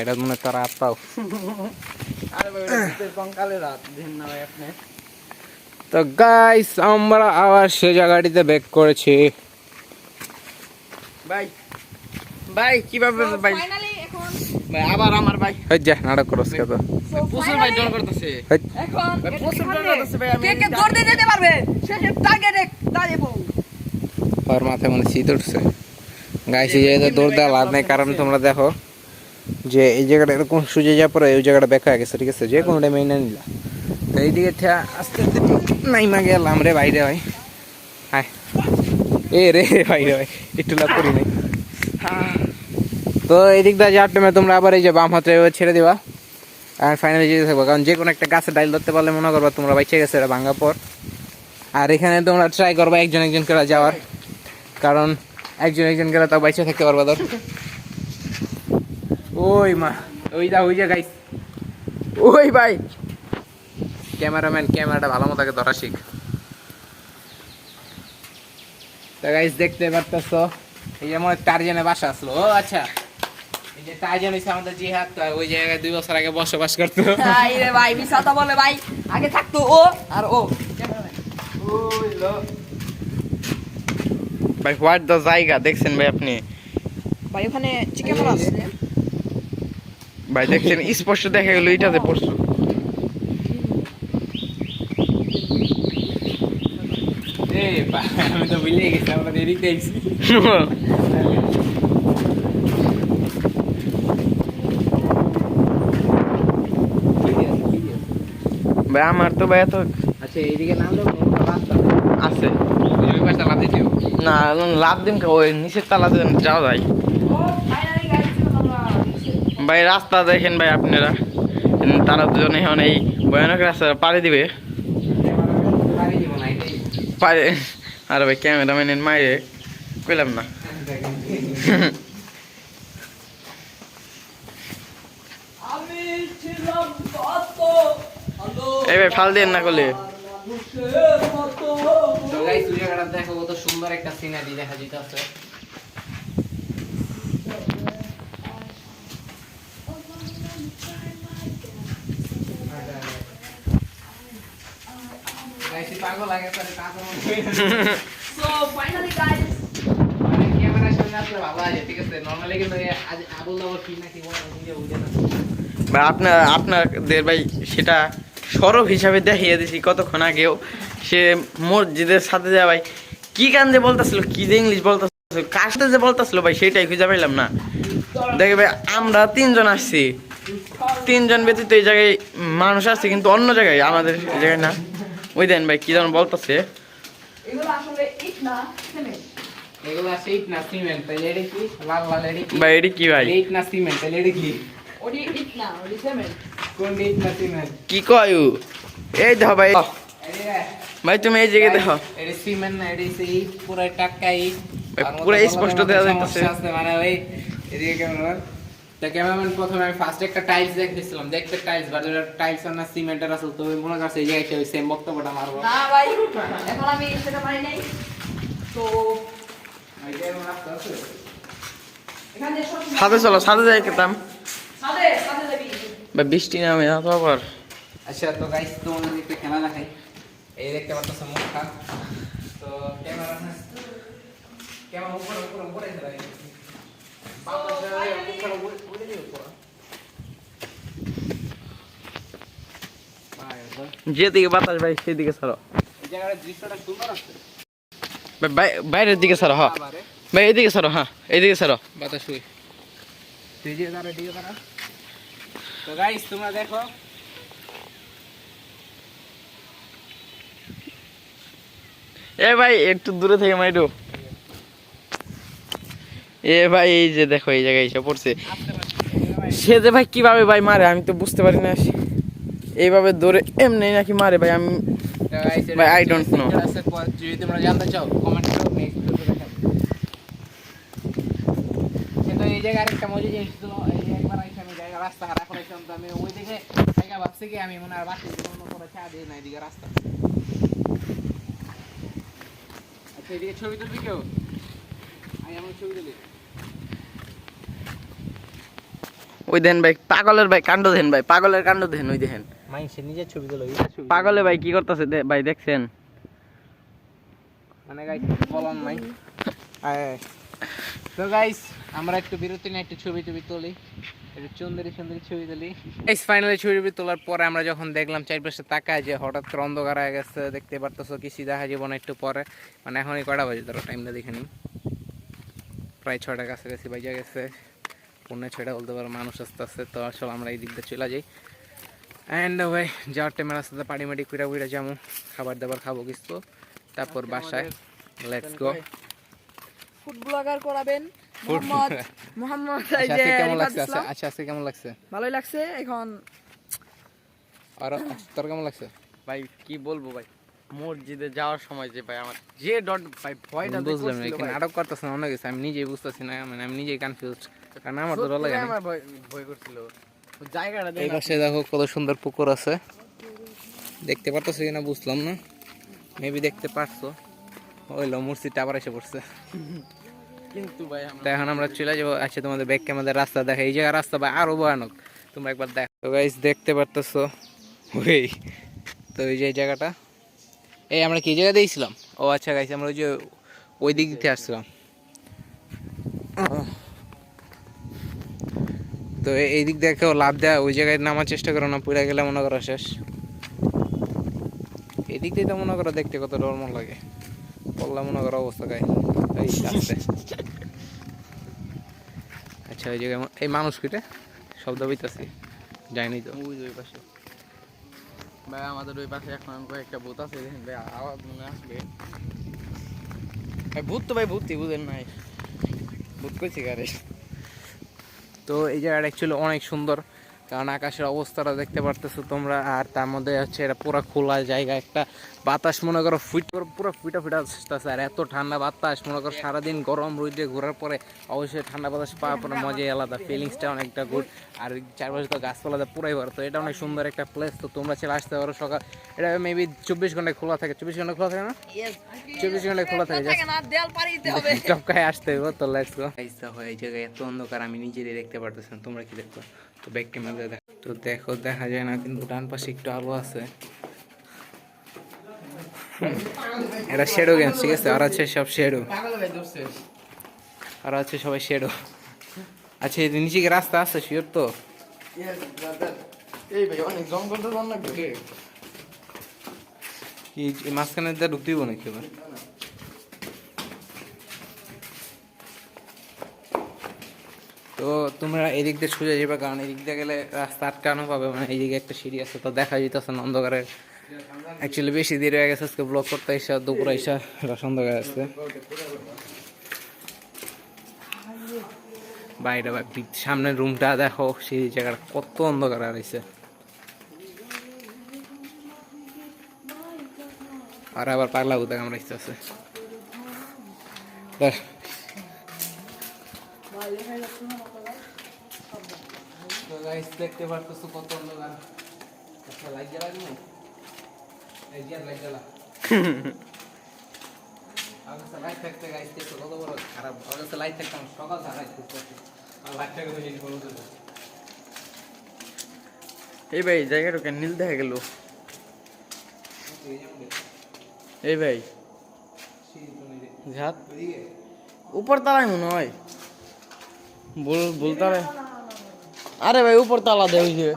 এটা মনে হয় তারা আত্মাও। আরে ভাই ওটা শীতের কঙ্কালে রাত দেখেন না ভাই আপনি। তো গাইস আমরা আবার সে জায়গাটিতে ব্যাক করেছি। ভাই ভাই কিভাবে ভাই ফাইনালি এখন ভাই আবার আমার ভাই হই যা নাটক করছ কত প্রচুর ভাই ডর করতেছে। এখন ভাই প্রচুর ডর করতেছে ভাই, আমি কে কে দৌড় দিয়ে যেতে পারবে সে যে টার্গেটে দাঁড়াবো। আর মাথায় মনে শীত উঠছে গাইস, এই জায়গায় দৌড় দেওয়া লাভ নেই, কারণ তোমরা দেখো যে এই জায়গাটা এরকম সুজে যাওয়ার পরে ওই জায়গাটা বেঁকা হয়ে গেছে, ঠিক আছে, যে কোনো টাইমে না নিলা। তো এইদিকে আস্তে আস্তে নাইমা গেলাম রে বাইরে ভাই, হ্যাঁ এ রে বাইরে ভাই একটু লাভ করি নাই। তো এই দিক দিয়ে যাওয়ার টাইমে তোমরা আবার এই যে বাম হাতে ছেড়ে দিবা আর ফাইনালি যেতে থাকবো, কারণ যে কোনো একটা গাছে ডাইল ধরতে পারলে মনে করবা তোমরা বাইচে গেছে এটা ভাঙার পর। আর এখানে তোমরা ট্রাই করবা একজন একজন করে যাওয়ার, কারণ একজন একজন করে তাও বাইচে থাকতে পারবা। ধর ওই মা ওই যা গাইস, ওই ভাই ক্যামেরাম্যান ক্যামেরাটা ভালো মতো আগে ধরা শিখ। তো গাইস দেখতে পারতেছো এই যে আমার টারজানের বাসা আসলো। ও আচ্ছা এই যে টারজান হইছে আমাদের জিহাদ, তো ওই জায়গায় 2 বছর আগে বসবাস করতো। এই রে ভাই মিসাতা বলে ভাই, আগে থাকতো ও আর ও ওই লো ভাই হোয়াট দ্য জায়গা দেখছেন ভাই আপনি, ভাই ওখানে চিকেন মারা আছে। ভাই দেখছেন স্পষ্ট দেখা গেল এটাতে পড়ছো। এই ভাই আমি তো ভুলে গেছি, আমরা দেরিতে আইছি। ভাই আমার তো ভাই এত আচ্ছা এইদিকে নামলে রাস্তা আছে ওই পাশটা লাভ দিতে হবে। না লাভ দিন ওই নিচের তালা যাওয়া যায়। ও ফাইনালি গাইস আমরা ভাই রাস্তা দেখেন ভাই আপনারা, তারা দুজনে এখন এই ভয়ানক রাস্তা পাড়ি দিবে। পারে আরে ভাই ক্যামেরাম্যানের মাইরে কইলাম না। আমি ছিলাম কত ভালো এই ভাই ফাল দেন না করলে। মানুষের মতো। তো গাইস ওই জায়গাটা দেখো কত সুন্দর একটা সিনারি দেখা যাইতেছে। গাইস পাগল লাগে তারে কাছে So finally guys মানে ক্যামেরার সামনে আসলে ভালো আছে, ঠিক আছে। নরমালি কিন্তু আজ আবুল দাবর কি না কি বলে বুঝে না। ভাই আপনাদের ভাই সেটা সরব হিসাবে দেখিয়ে দিছি কতক্ষণ আগেও। সে মসজিদের সাথে যা ভাই কি গান যে বলতেছিল, কি যে ইংলিশ বলতেছিল, কার সাথে যে বলতেছিল ভাই সেটাই খুঁজে পাইলাম না। দেখে ভাই আমরা 3 জন আসছি, 3 জন ব্যতীত এই জায়গায় মানুষ আসছে, কিন্তু অন্য জায়গায় আমাদের জায়গায় না। ওই দেন ভাই কি যেন বলতেছে। এগুলো আসলে ইট না সিমেন্ট। এগুলো আছে ইট না সিমেন্ট, তাই এডি কি লাল লাল এডি কি ভাই এটি কি ভাই? ইট না সিমেন্ট, তাই এডি কি ওডি ইট না ওডি সিমেন্ট। কোন ইট না সিমেন্ট? কি কয় ও? এই দেখো ভাই, এডি রে ভাই তুমি এই জায়গায় দেখো এডি সিমেন্ট না, এডি সি পুরো টাটকা ইট। ভাই, পুরো স্পষ্ট দেখা যাইতেছে। মানে ওই এদিকে ক্যামেরাম্যান, তো ক্যামেরাম্যান প্রথমে আমি ফার্স্ট একটা টাইলস দেখতেছিলাম, দেখতে টাইলস বাট টাইলস না সিমেন্টের আসল। তো মনে করছে এই জায়গায় ওই সেম বক্তব্যটা মারবো না ভাই এখন আমি সেটা মানি নাই। তো এখানে সব সাথে চলো, সাথে যাই খেতাম সাথে যাবি। ভাই। বৃষ্টি নামে না তো আবার। আচ্ছা তো গাইস তোমাদের একটা খেলা দেখাই। এই দেখতে পাচ্ছ মুখটা, তো ক্যামেরা উপরে চলে গেছে। যেদিকে বাতাস ভাই সেদিকে ছাড়ো এই জায়গার দৃশ্যটা সুন্দর আছে। ভাই, বাইরের দিকে ছাড়ো। হ্যাঁ ভাই এদিকে ছাড়ো, হ্যাঁ এইদিকে ছাড়ো। বাতাস হই তুই যে দাঁড়া দিকে দাঁড়া। তো গাইস তোমরা দেখো এ ভাই একটু দূরে থেকে মাইরো। এ ভাই এই যে দেখো এই জায়গায় এসে পড়ছে। সে যে ভাই কিভাবে ভাই মারে আমি তো বুঝতে পারি না। এইভাবে ধরে এমনি নাকি মারে ভাই? আমি ভাই I don't know. যদি তোমরা জানতে চাও কমেন্ট করো, নেক্সট ভিডিওতে দেখাবো। কিন্তু এই জায়গায় আরেকটা মজা জিনিস ছিল, এই যে একবার আইসা আমি জায়গা রাস্তা হারা করেছিলাম, তো আমি ওই দিকে জায়গা ভাবছি কি আমি মনে আর বাকি জীবন করে চা দিই না এদিকে রাস্তা। আচ্ছা এদিকে ছবি তুলবি কেউ? আমি আমার ছবি তুলি। ওই দেন ভাই পাগলের ভাই কাণ্ড দেন ভাই, পাগলের কাণ্ড দেন। ওই দেখেন মাইন্ডসে নিজের ছবি তুলো, পাগলে ভাই কি করতেছে ভাই দেখছেন? মানে গাইস বলন নাই। তো গাইস আমরা একটু বিরতি নিয়ে একটু ছবি তুলি, একটু সুন্দরী ছবি তুলি। গাইস ফাইনালি ছবি তোলার পরে আমরা যখন দেখলাম চারপাশে তাকায় যে হঠাৎ করে অন্ধকার হয়ে গেছে, দেখতে পারতেছো কিছু দেখা যাবে না একটু পরে। মানে এখনই কটা বাজে ধরো টাইমটা দেখে নিই, প্রায় 6টার কাছাকাছি বাজে গেছে, 5:45 বলতে পারো। মানুষ আসতে আসতে তো আসলে আমরা এই দিক দিয়ে চলে যাই। অ্যান্ড ভাই যাওয়ার টাইমে রাস্তাতে পাড়ি মাটি কুইরা যাবো, খাবার দাবার খাবো কিছু, তারপর বাসায়। Let's go. ফুড ব্লগার করাবেন মোহাম্মদ এই আচ্ছা যে আজকে কেমন রিফাত লাগছে? ইসলাম। আচ্ছা আজকে কেমন লাগছে? ভালোই লাগছে। এখন আর তোর কেমন লাগছে? ভাই কি বলবো ভাই, মসজিদে যাওয়ার সময় যে ভাই আমার যে ডট ভাই ভয়টা বুঝলাম না, এখানে নাটক করতেছে না অনেক কিছু, আমি নিজেই বুঝতেছি না, মানে আমি নিজেই কনফিউজড, কারণ আমার তো ডর লাগে না। আমার ভয় করছিল জায়গাটা এই পাশে দেখো কত সুন্দর পুকুর আছে, দেখতে পারতেছো কিনা বুঝলাম না, মেবি দেখতে পারছো। ওইলো মসজিদটা আবার এসে পড়ছে, কিন্তু ভাই তো এখন আমরা চলে যাবো। আচ্ছা তোমাদের ব্যাক ক্যামেরার রাস্তা দেখে, এই জায়গার রাস্তা ভাই আরো ভয়ানক, তোমরা একবার দেখো। তো গাইস দেখতে পারতেছো ওই, তো এই যে এই জায়গাটা, এই আমরা কি জায়গা দিয়েছিলাম? ও আচ্ছা গাইস আমরা ওই যে ওই দিক দিতে আসছিলাম। তো এই দিক দেখেও লাভ দেয়, ওই জায়গায় নামার চেষ্টা করো না, পুরা গেলে মনে করো শেষ। এই দিক দিয়ে তো মনে করো দেখতে কত নরমাল লাগে, পড়লাম মনে করো অবস্থা গায়ে। আচ্ছা ওই জায়গায় এই মানুষ কিটা শব্দ হইতাছে, যায়নি তো ওই পাশে ভাই, আমাদের ওই পাশে এখন কয়েকটা ভূত আছে দেখেন ভাই, আওয়াজ মনে আসবে ভাই। ভূত তো ভাই ভূতই বুঝেন নাই, ভূত কইছি গারে তো এই জায়গাটা অ্যাকচুয়ালি অনেক সুন্দর, কারণ আকাশের অবস্থাটা দেখতে পারতেছো তোমরা, আর তার মধ্যে হচ্ছে এটা পুরো খোলা জায়গা, একটা বাতাস মনে করো পুরো ফুটা ফুটা আসতেছে, আর এত ঠান্ডা বাতাস মনে করো সারাদিন গরম রোদে ঘোরার পরে অবশ্যই ঠান্ডা বাতাস পাওয়ার পরে মজাই আলাদা, ফিলিংসটা অনেকটা গুড। আর চারপাশে তো গাছপালা পুরাই ভরা, তো এটা অনেক সুন্দর একটা প্লেস। তো তোমরা চলে আসতে পারো সকাল, এটা মেবি 24 ঘন্টায় খোলা থাকে, 24 ঘন্টা খোলা থাকে না, 24 ঘন্টায় খোলা থাকে, চপকায় আসতে হবে। তো লেটস গো। এই জায়গায় এত অন্ধকার আমি নিজেরই দেখতে পারতেছি না, তোমরা কি দেখো? তো ব্যাক ক্যামেরা দেখো, তো দেখো দেখা যায় না, কিন্তু ডান পাশে একটু আলো আছে। এটা শ্যাডো গেম, ঠিক আছে? আর আছে সব শ্যাডো, আর আছে সবাই শ্যাডো। আচ্ছা এই নিচে কি রাস্তা আছে শিওর তো? এই ভাই অনেক জঙ্গল তো না কি মাঝখানে দিয়ে ঢুকতে দিব নাকি এবার? তো তোমরা এদিক দিয়ে সোজা যাবে, কারণ এদিক দিয়ে গেলে রাস্তা আটকানো পাবে, মানে এইদিকে একটা সিঁড়ি আছে, তো দেখা যেতেছে না অন্ধকারে। অ্যাকচুয়ালি বেশি দেরি হয়ে গেছে আজকে ব্লগ করতে, এসে দুপুরে এসে অন্ধকার আসছে বাইরে। সামনের রুমটা দেখো, সেই জায়গাটা কত অন্ধকার আছে, আর আবার পাগলা বুতা কামড়াইতে আছে। দেখতে পারতেছো কত অন্ধকার, লাইট জ্বালা নেই, লাইট থাকতে গাইস দেখো কত বড় খারাপ, অবশ্য লাইট থাকতাম সকাল থাকাই আর লাইটটাকে তো জিনিস বলো। এই ভাই জায়গাটা কেন নীল দেখা গেল? এই ভাই ঘাট উপর তালায় মনে হয়, তালায়। আরে ভাই উপর তালা দেয় ওই যে,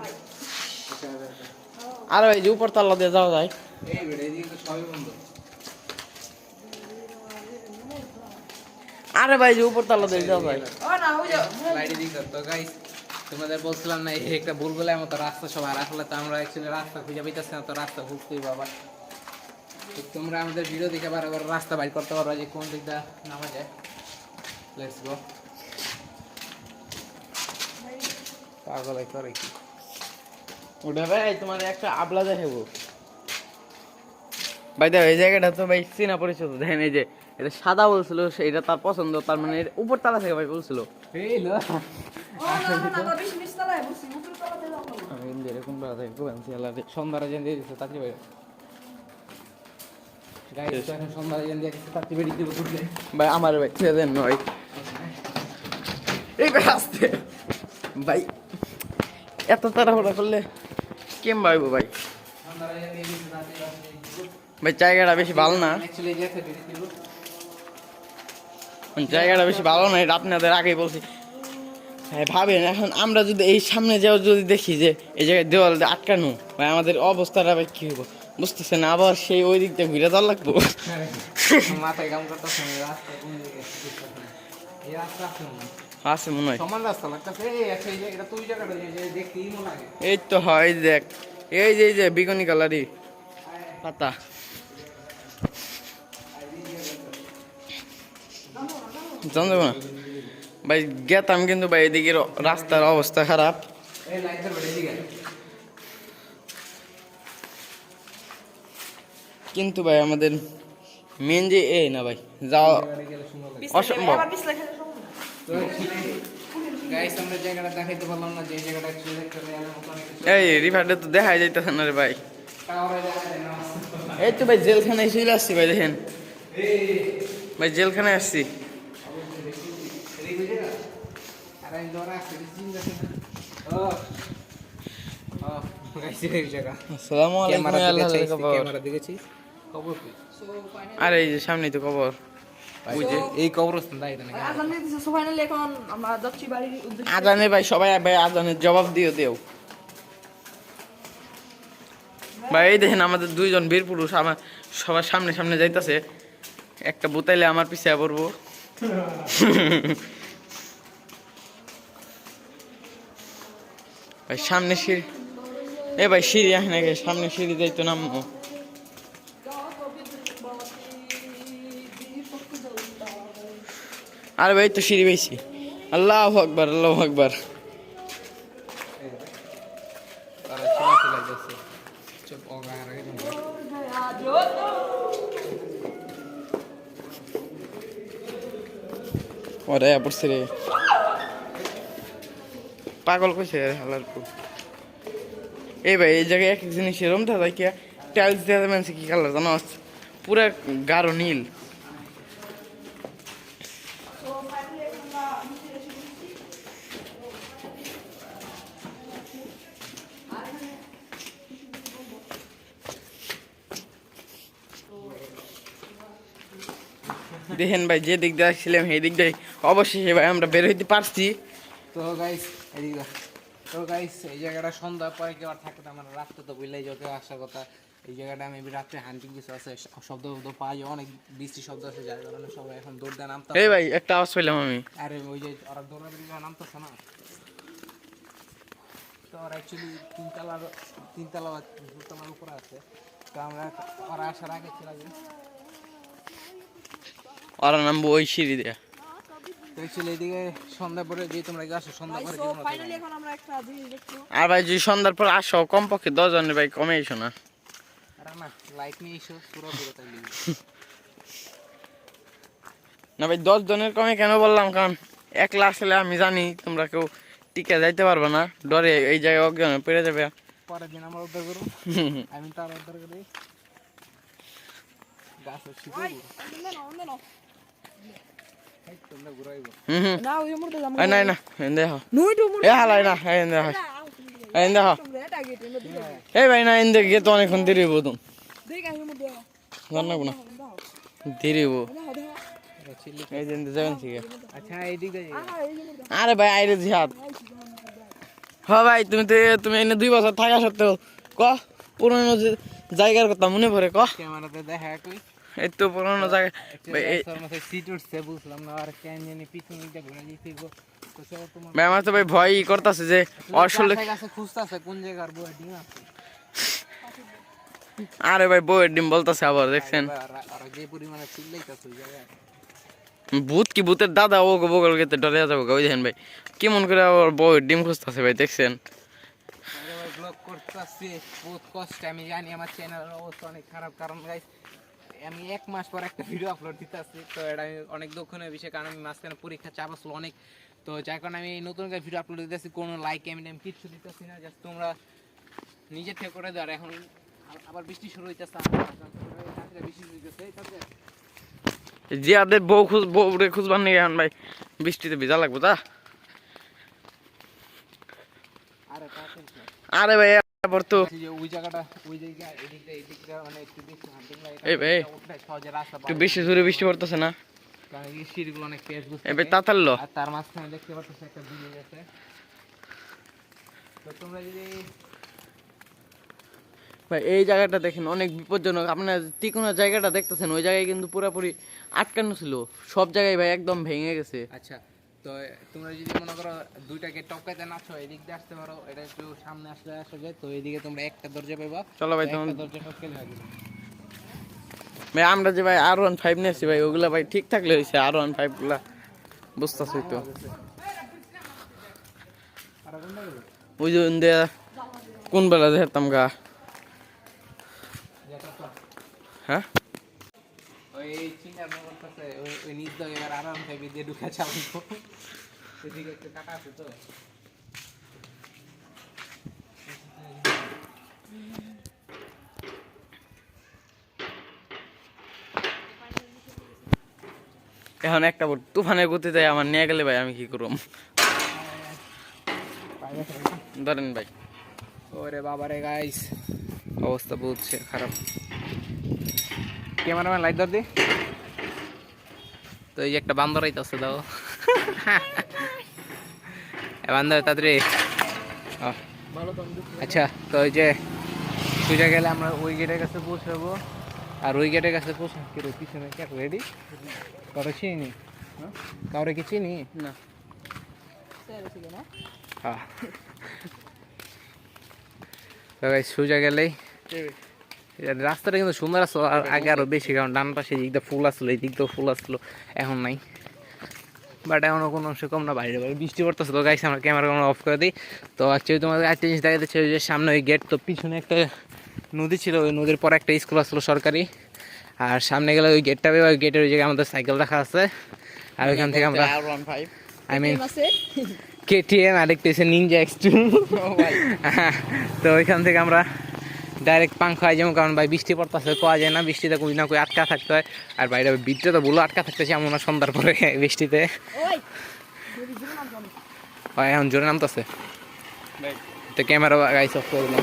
আরে ভাই যে উপর তালা দিয়ে যাওয়া যায়। আরে ভাই যে উপর তালা দিয়ে যাওয়া যায়। তোমাদের বলছিলাম না এই একটা ভুল বলে মতো রাস্তা সবার, আসলে তো আমরা অ্যাকচুয়ালি রাস্তা খুঁজে পাইতেছি না, তো রাস্তা খুঁজতেই বাবা। তোমরা আমাদের ভিডিও দেখে বারবার রাস্তা বাইর করতে পারো যে কোন দিকটা নামা যায়। Let's go. পাগল করে কি ওটা ভাই তোমার একটা আবলা দেখাবো ভাই। দেখো এই জায়গাটা তো ভাই চেনা পরিচিত, দেখেন এই যে এটা সাদা বলছিল, এটা তার পছন্দ, তার মানে উপর তালা থেকে ভাই বলছিল। সন্ধ্যারা জেন দিয়ে দিচ্ছে তাড়াতাড়ি বাইরে, সন্ধ্যারা জেন দিয়ে তাড়াতাড়ি বেরিয়ে দিব ভাই আমার ভাই ছেড়ে দেন ভাই, এই ভাই আসতে ভাই, এত তাড়াহুড়া করলে কেম ভাইবো ভাই। ভাই জায়গাটা বেশি ভালো না, জায়গাটা বেশি ভালো না, এটা আপনাদের আগেই বলছি। হ্যাঁ ভাবেন এখন আমরা যদি এই সামনে যাও যদি দেখি যে এই জায়গায় দেওয়াল আটকানো, ভাই আমাদের অবস্থাটা ভাই কি হবো বুঝতেছে না, আবার সেই ওই দিক দিয়ে ঘুরে যাওয়া লাগবো। মাথায় কাম করতেছে আছে মনে হয়, সমান রাস্তা লাগতেছে। এটা তুই জায়গাটা দেখতেই মনে লাগে। এই তো হয় দেখ, এই যে বিকনি কালারি পাতা। জানতে না ভাই গেতাম, কিন্তু ভাই এদিকে রাস্তার অবস্থা খারাপ। কিন্তু ভাই আমাদের মেন যে এই না ভাই যাওয়া অসম্ভব। এই রিভারটা তো দেখাই যাইতেছে না রে ভাই। এই তো ভাই জেলখানায় চলে আসছি ভাই, দেখেন ভাই জেলখানায় আসছি। আসসালামু আলাইকুম। আরে এই যে সামনেই তো কবর, এই কবরস্থান আজানে ভাই সবাই ভাই আজানের জবাব দিও ভাই। এই দেখেন আমাদের দুইজন বীর পুরুষ আমার সবার সামনে সামনে যাইতেছে, একটা বুতাইলে আমার পিছিয়ে পড়বো। ভাই সামনে সিঁড়ি, এ ভাই সিঁড়ি আসে নাকি, সামনে সিঁড়ি যাইতো নামবো। আরে ভাই তো সিঁড়ি পেয়েছি, আল্লাহু আকবার আল্লাহু আকবার। ওরে পড়ছে রে পাগল কইছে হালার পু এই ভাই এই জায়গায় এক এক জিনিস এরম থাকে কি টাইলস দেওয়া মানে কি কালার জানো পুরা গাঢ় নীল দেখেন ভাই যে দিক দিয়ে আসছিলাম সেই দিক দিয়ে অবশেষে ভাই আমরা বের হইতে পারছি। তো গাইস এদিকে তো গাইস এই জায়গাটা সন্ধ্যা পরে কেউ আর থাকে না মানে রাত্রে তো বুঝলেই যত আসার কথা এই জায়গাটা আমি রাত্রে হান্টিং কিছু আছে শব্দ পাওয়া যায় অনেক বৃষ্টি শব্দ আছে যার কারণে সবাই এখন দৌড় দেয় নামতে এই ভাই একটা আওয়াজ পেলাম আমি আরে ওই যে ওরা দৌড়াদৌড়ি করে নামতেছে না তো ওরা অ্যাকচুয়ালি দুতলার উপরে আছে তো আমরা ওরা আসার আগে চলে যাই ওরা নামবো ওই সিঁড়ি দিয়ে তো অ্যাকচুয়ালি এদিকে সন্ধ্যা পরে যে তোমরা আসো সন্ধ্যা পরে সো ফাইনালি এখন আমরা একটা জিনিস দেখবো আর ভাই যদি সন্ধ্যার পর আসো কমপক্ষে 10 জনের ভাই কমে এসো না আরে না লাইট নিয়ে এসো পুরো তাই না ভাই 10 জনের কমে কেন বললাম কারণ একলা আসলে আমি জানি তোমরা কেউ টিকে যাইতে পারবে না ডরে এই জায়গায় অজ্ঞান পেরে যাবে পরের দিন আমরা উদ্ধার করবো আমি তার উদ্ধার করি গাছ ভাই অন্য না তোমরা ঘুরাইবো না ওই মুরতে যাম না না দেখো নুই টু মুরতে এ হালাই না এই দেখো এই দেখো এই ভাই না ইন্দে গিয়ে তো অনেকক্ষণ দেরি হবো তুমি দেখ আই মুরতে জানো না দেরি হবো চিল্লি এই দিন যাবেন ঠিক আছে আচ্ছা এইদিকে আরে ভাই আইরে জিহাদ হ্যাঁ ভাই তুমি এনে 2 বছর থাকা সত্ত্বেও ক পুরনো জায়গার কথা মনে পড়ে ক ক্যামেরাতে দেখা কই এই তো পুরনো জায়গা সিট উঠছে বুঝলাম না আর কেন জানি পিছনে দিকে ঘুরে দিয়েছিল তো সে তোমার ভাই আমার তো ভাই ভয় করতেছে যে আসলে কাছে খুঁজতাছে কোন জায়গার বই ডিম আছে আরে ভাই বউয়ের ডিম বলতেছে আবার দেখছেন আর যে পরিমাণে চিল্লাইতাছে ওই জায়গায় ভূত কি ভূতের দাদা ও বগল গেতে ডরে যাবো ওই দেখেন ভাই কেমন করে আবার বউয়ের ডিম খুঁজতেছে ভাই দেখছেন আরে ভাই ব্লগ করতেছি বহুত কষ্ট আমি জানি আমার চ্যানেলের অবস্থা অনেক খারাপ কারণ গাইস আমি 1 মাস পর একটা ভিডিও আপলোড দিতেছি তো এটা আমি অনেক দুঃখনীয় বিষয় কারণ আমি মাঝখানে পরীক্ষা চাপ আসলো অনেক তো যার কারণে আমি নতুন করে ভিডিও আপলোড দিতেছি কোনো লাইক আমি কিছু দিতেছি না জাস্ট তোমরা নিজে থেকে করে দাও এখন আবার বৃষ্টি শুরু হইতেছে বৃষ্টি শুরু হইতেছে জিয়াদের বউরে খুঁজবার নিয়ে এখন ভাই বৃষ্টিতে ভিজা লাগবো তা আরে আরে ভাই এবার তো ওই জায়গাটা ওই জায়গা এদিকটা মানে একটু বেশি হান্টিং লাগে এই ভাই সহজে রাস্তা একটু বেশি জোরে বৃষ্টি পড়তেছে না কারণ এই সিঁড়িগুলো অনেক তেজ বুঝতে এই ভাই তাতারলো আর তার মাঝখানে দেখতে পাচ্ছ একটা ব্রিজ আছে তো তোমরা যদি ভাই এই জায়গাটা দেখেন অনেক বিপজ্জনক আপনার তিকোনা জায়গাটা দেখতেছেন ওই জায়গায় কিন্তু পুরোপুরি আটকানো ছিল সব জায়গায় ভাই একদম ভেঙে গেছে আচ্ছা তো তোমরা যদি মনে করো দুইটাকে টপকাইতে নাচো এদিক দিয়ে আসতে পারো এটা একটু সামনে আসা যায় তো এইদিকে তোমরা একটা দরজা পাইবা চলো ভাই একটা দরজা টপকাইলে হবে ভাই আমরা যে ভাই R15 নিয়েছি ভাই ওগুলা ভাই ঠিক থাকলে হয়েছে R15 গুলা বুঝতেছি তো আর কোনটা গেল ওই যে কোন বেলা যেতাম গা হ্যাঁ ওই চিন্তা করতেছে ওই নিজ দাও এবার আরাম থেকে দিয়ে ঢুকা চালাবো এদিকে একটু কাটা আছে তো এখন একটা তুফানের গতিতে আমার নিয়ে গেলে ভাই আমি কি করব ধরেন ভাই ওরে বাবারে গাইস অবস্থা বহুত খারাপ ক্যামেরাম্যান লাইট ধর দি তো এই একটা বান্দর আইতাছে দাও বান্দর তাড়াতাড়ি আচ্ছা তো ওই যে সোজা গেলে আমরা ওই গেটের কাছে পৌঁছাবো আর ওই গেটের কাছে পৌঁছাবো কি রে পিছনে কে রেডি কারো চিনি কাউরে কি চিনি না হ্যাঁ তো গাইস সোজা গেলেই রাস্তাটা কিন্তু সুন্দর আসলো আর আগে আরো বেশি কারণ ডান পাশে দিকটা ফুল আসলো এই দিকটাও ফুল আসলো এখন নাই বাট এখনও কোনো অংশ কম না বাইরে বাইরে বৃষ্টি পড়তেছে তো গাইছে আমরা ক্যামেরা অফ করে দিই তো অ্যাকচুয়ালি তোমাদের একটা জিনিস দেখা যাচ্ছে যে সামনে ওই গেট তো পিছনে একটা নদী ছিল ওই নদীর পর একটা স্কুল আসলো সরকারি আর সামনে গেলে ওই গেটটা ওই গেটের ওই জায়গায় আমাদের সাইকেল রাখা আছে আর ওইখান থেকে আমরা R15 আই মিন আছে কেটিএম আর দেখতেছে নিনজা X2 তো ওইখান থেকে আমরা ডাইরেক্ট পাংখায় যাবো, কারণ ভাই বৃষ্টি পড়তেছে, কোয়া যায় না, বৃষ্টিতে কই না কই আটকা থাকতে হয়। আর বাইরে ভিতরে তো বলো আটকা থাকতেছে এমন না সন্ধ্যার পরে বৃষ্টিতে। ওই এখন জোরে নামতেছে, তো ক্যামেরা গাইস অফ করে দিলাম।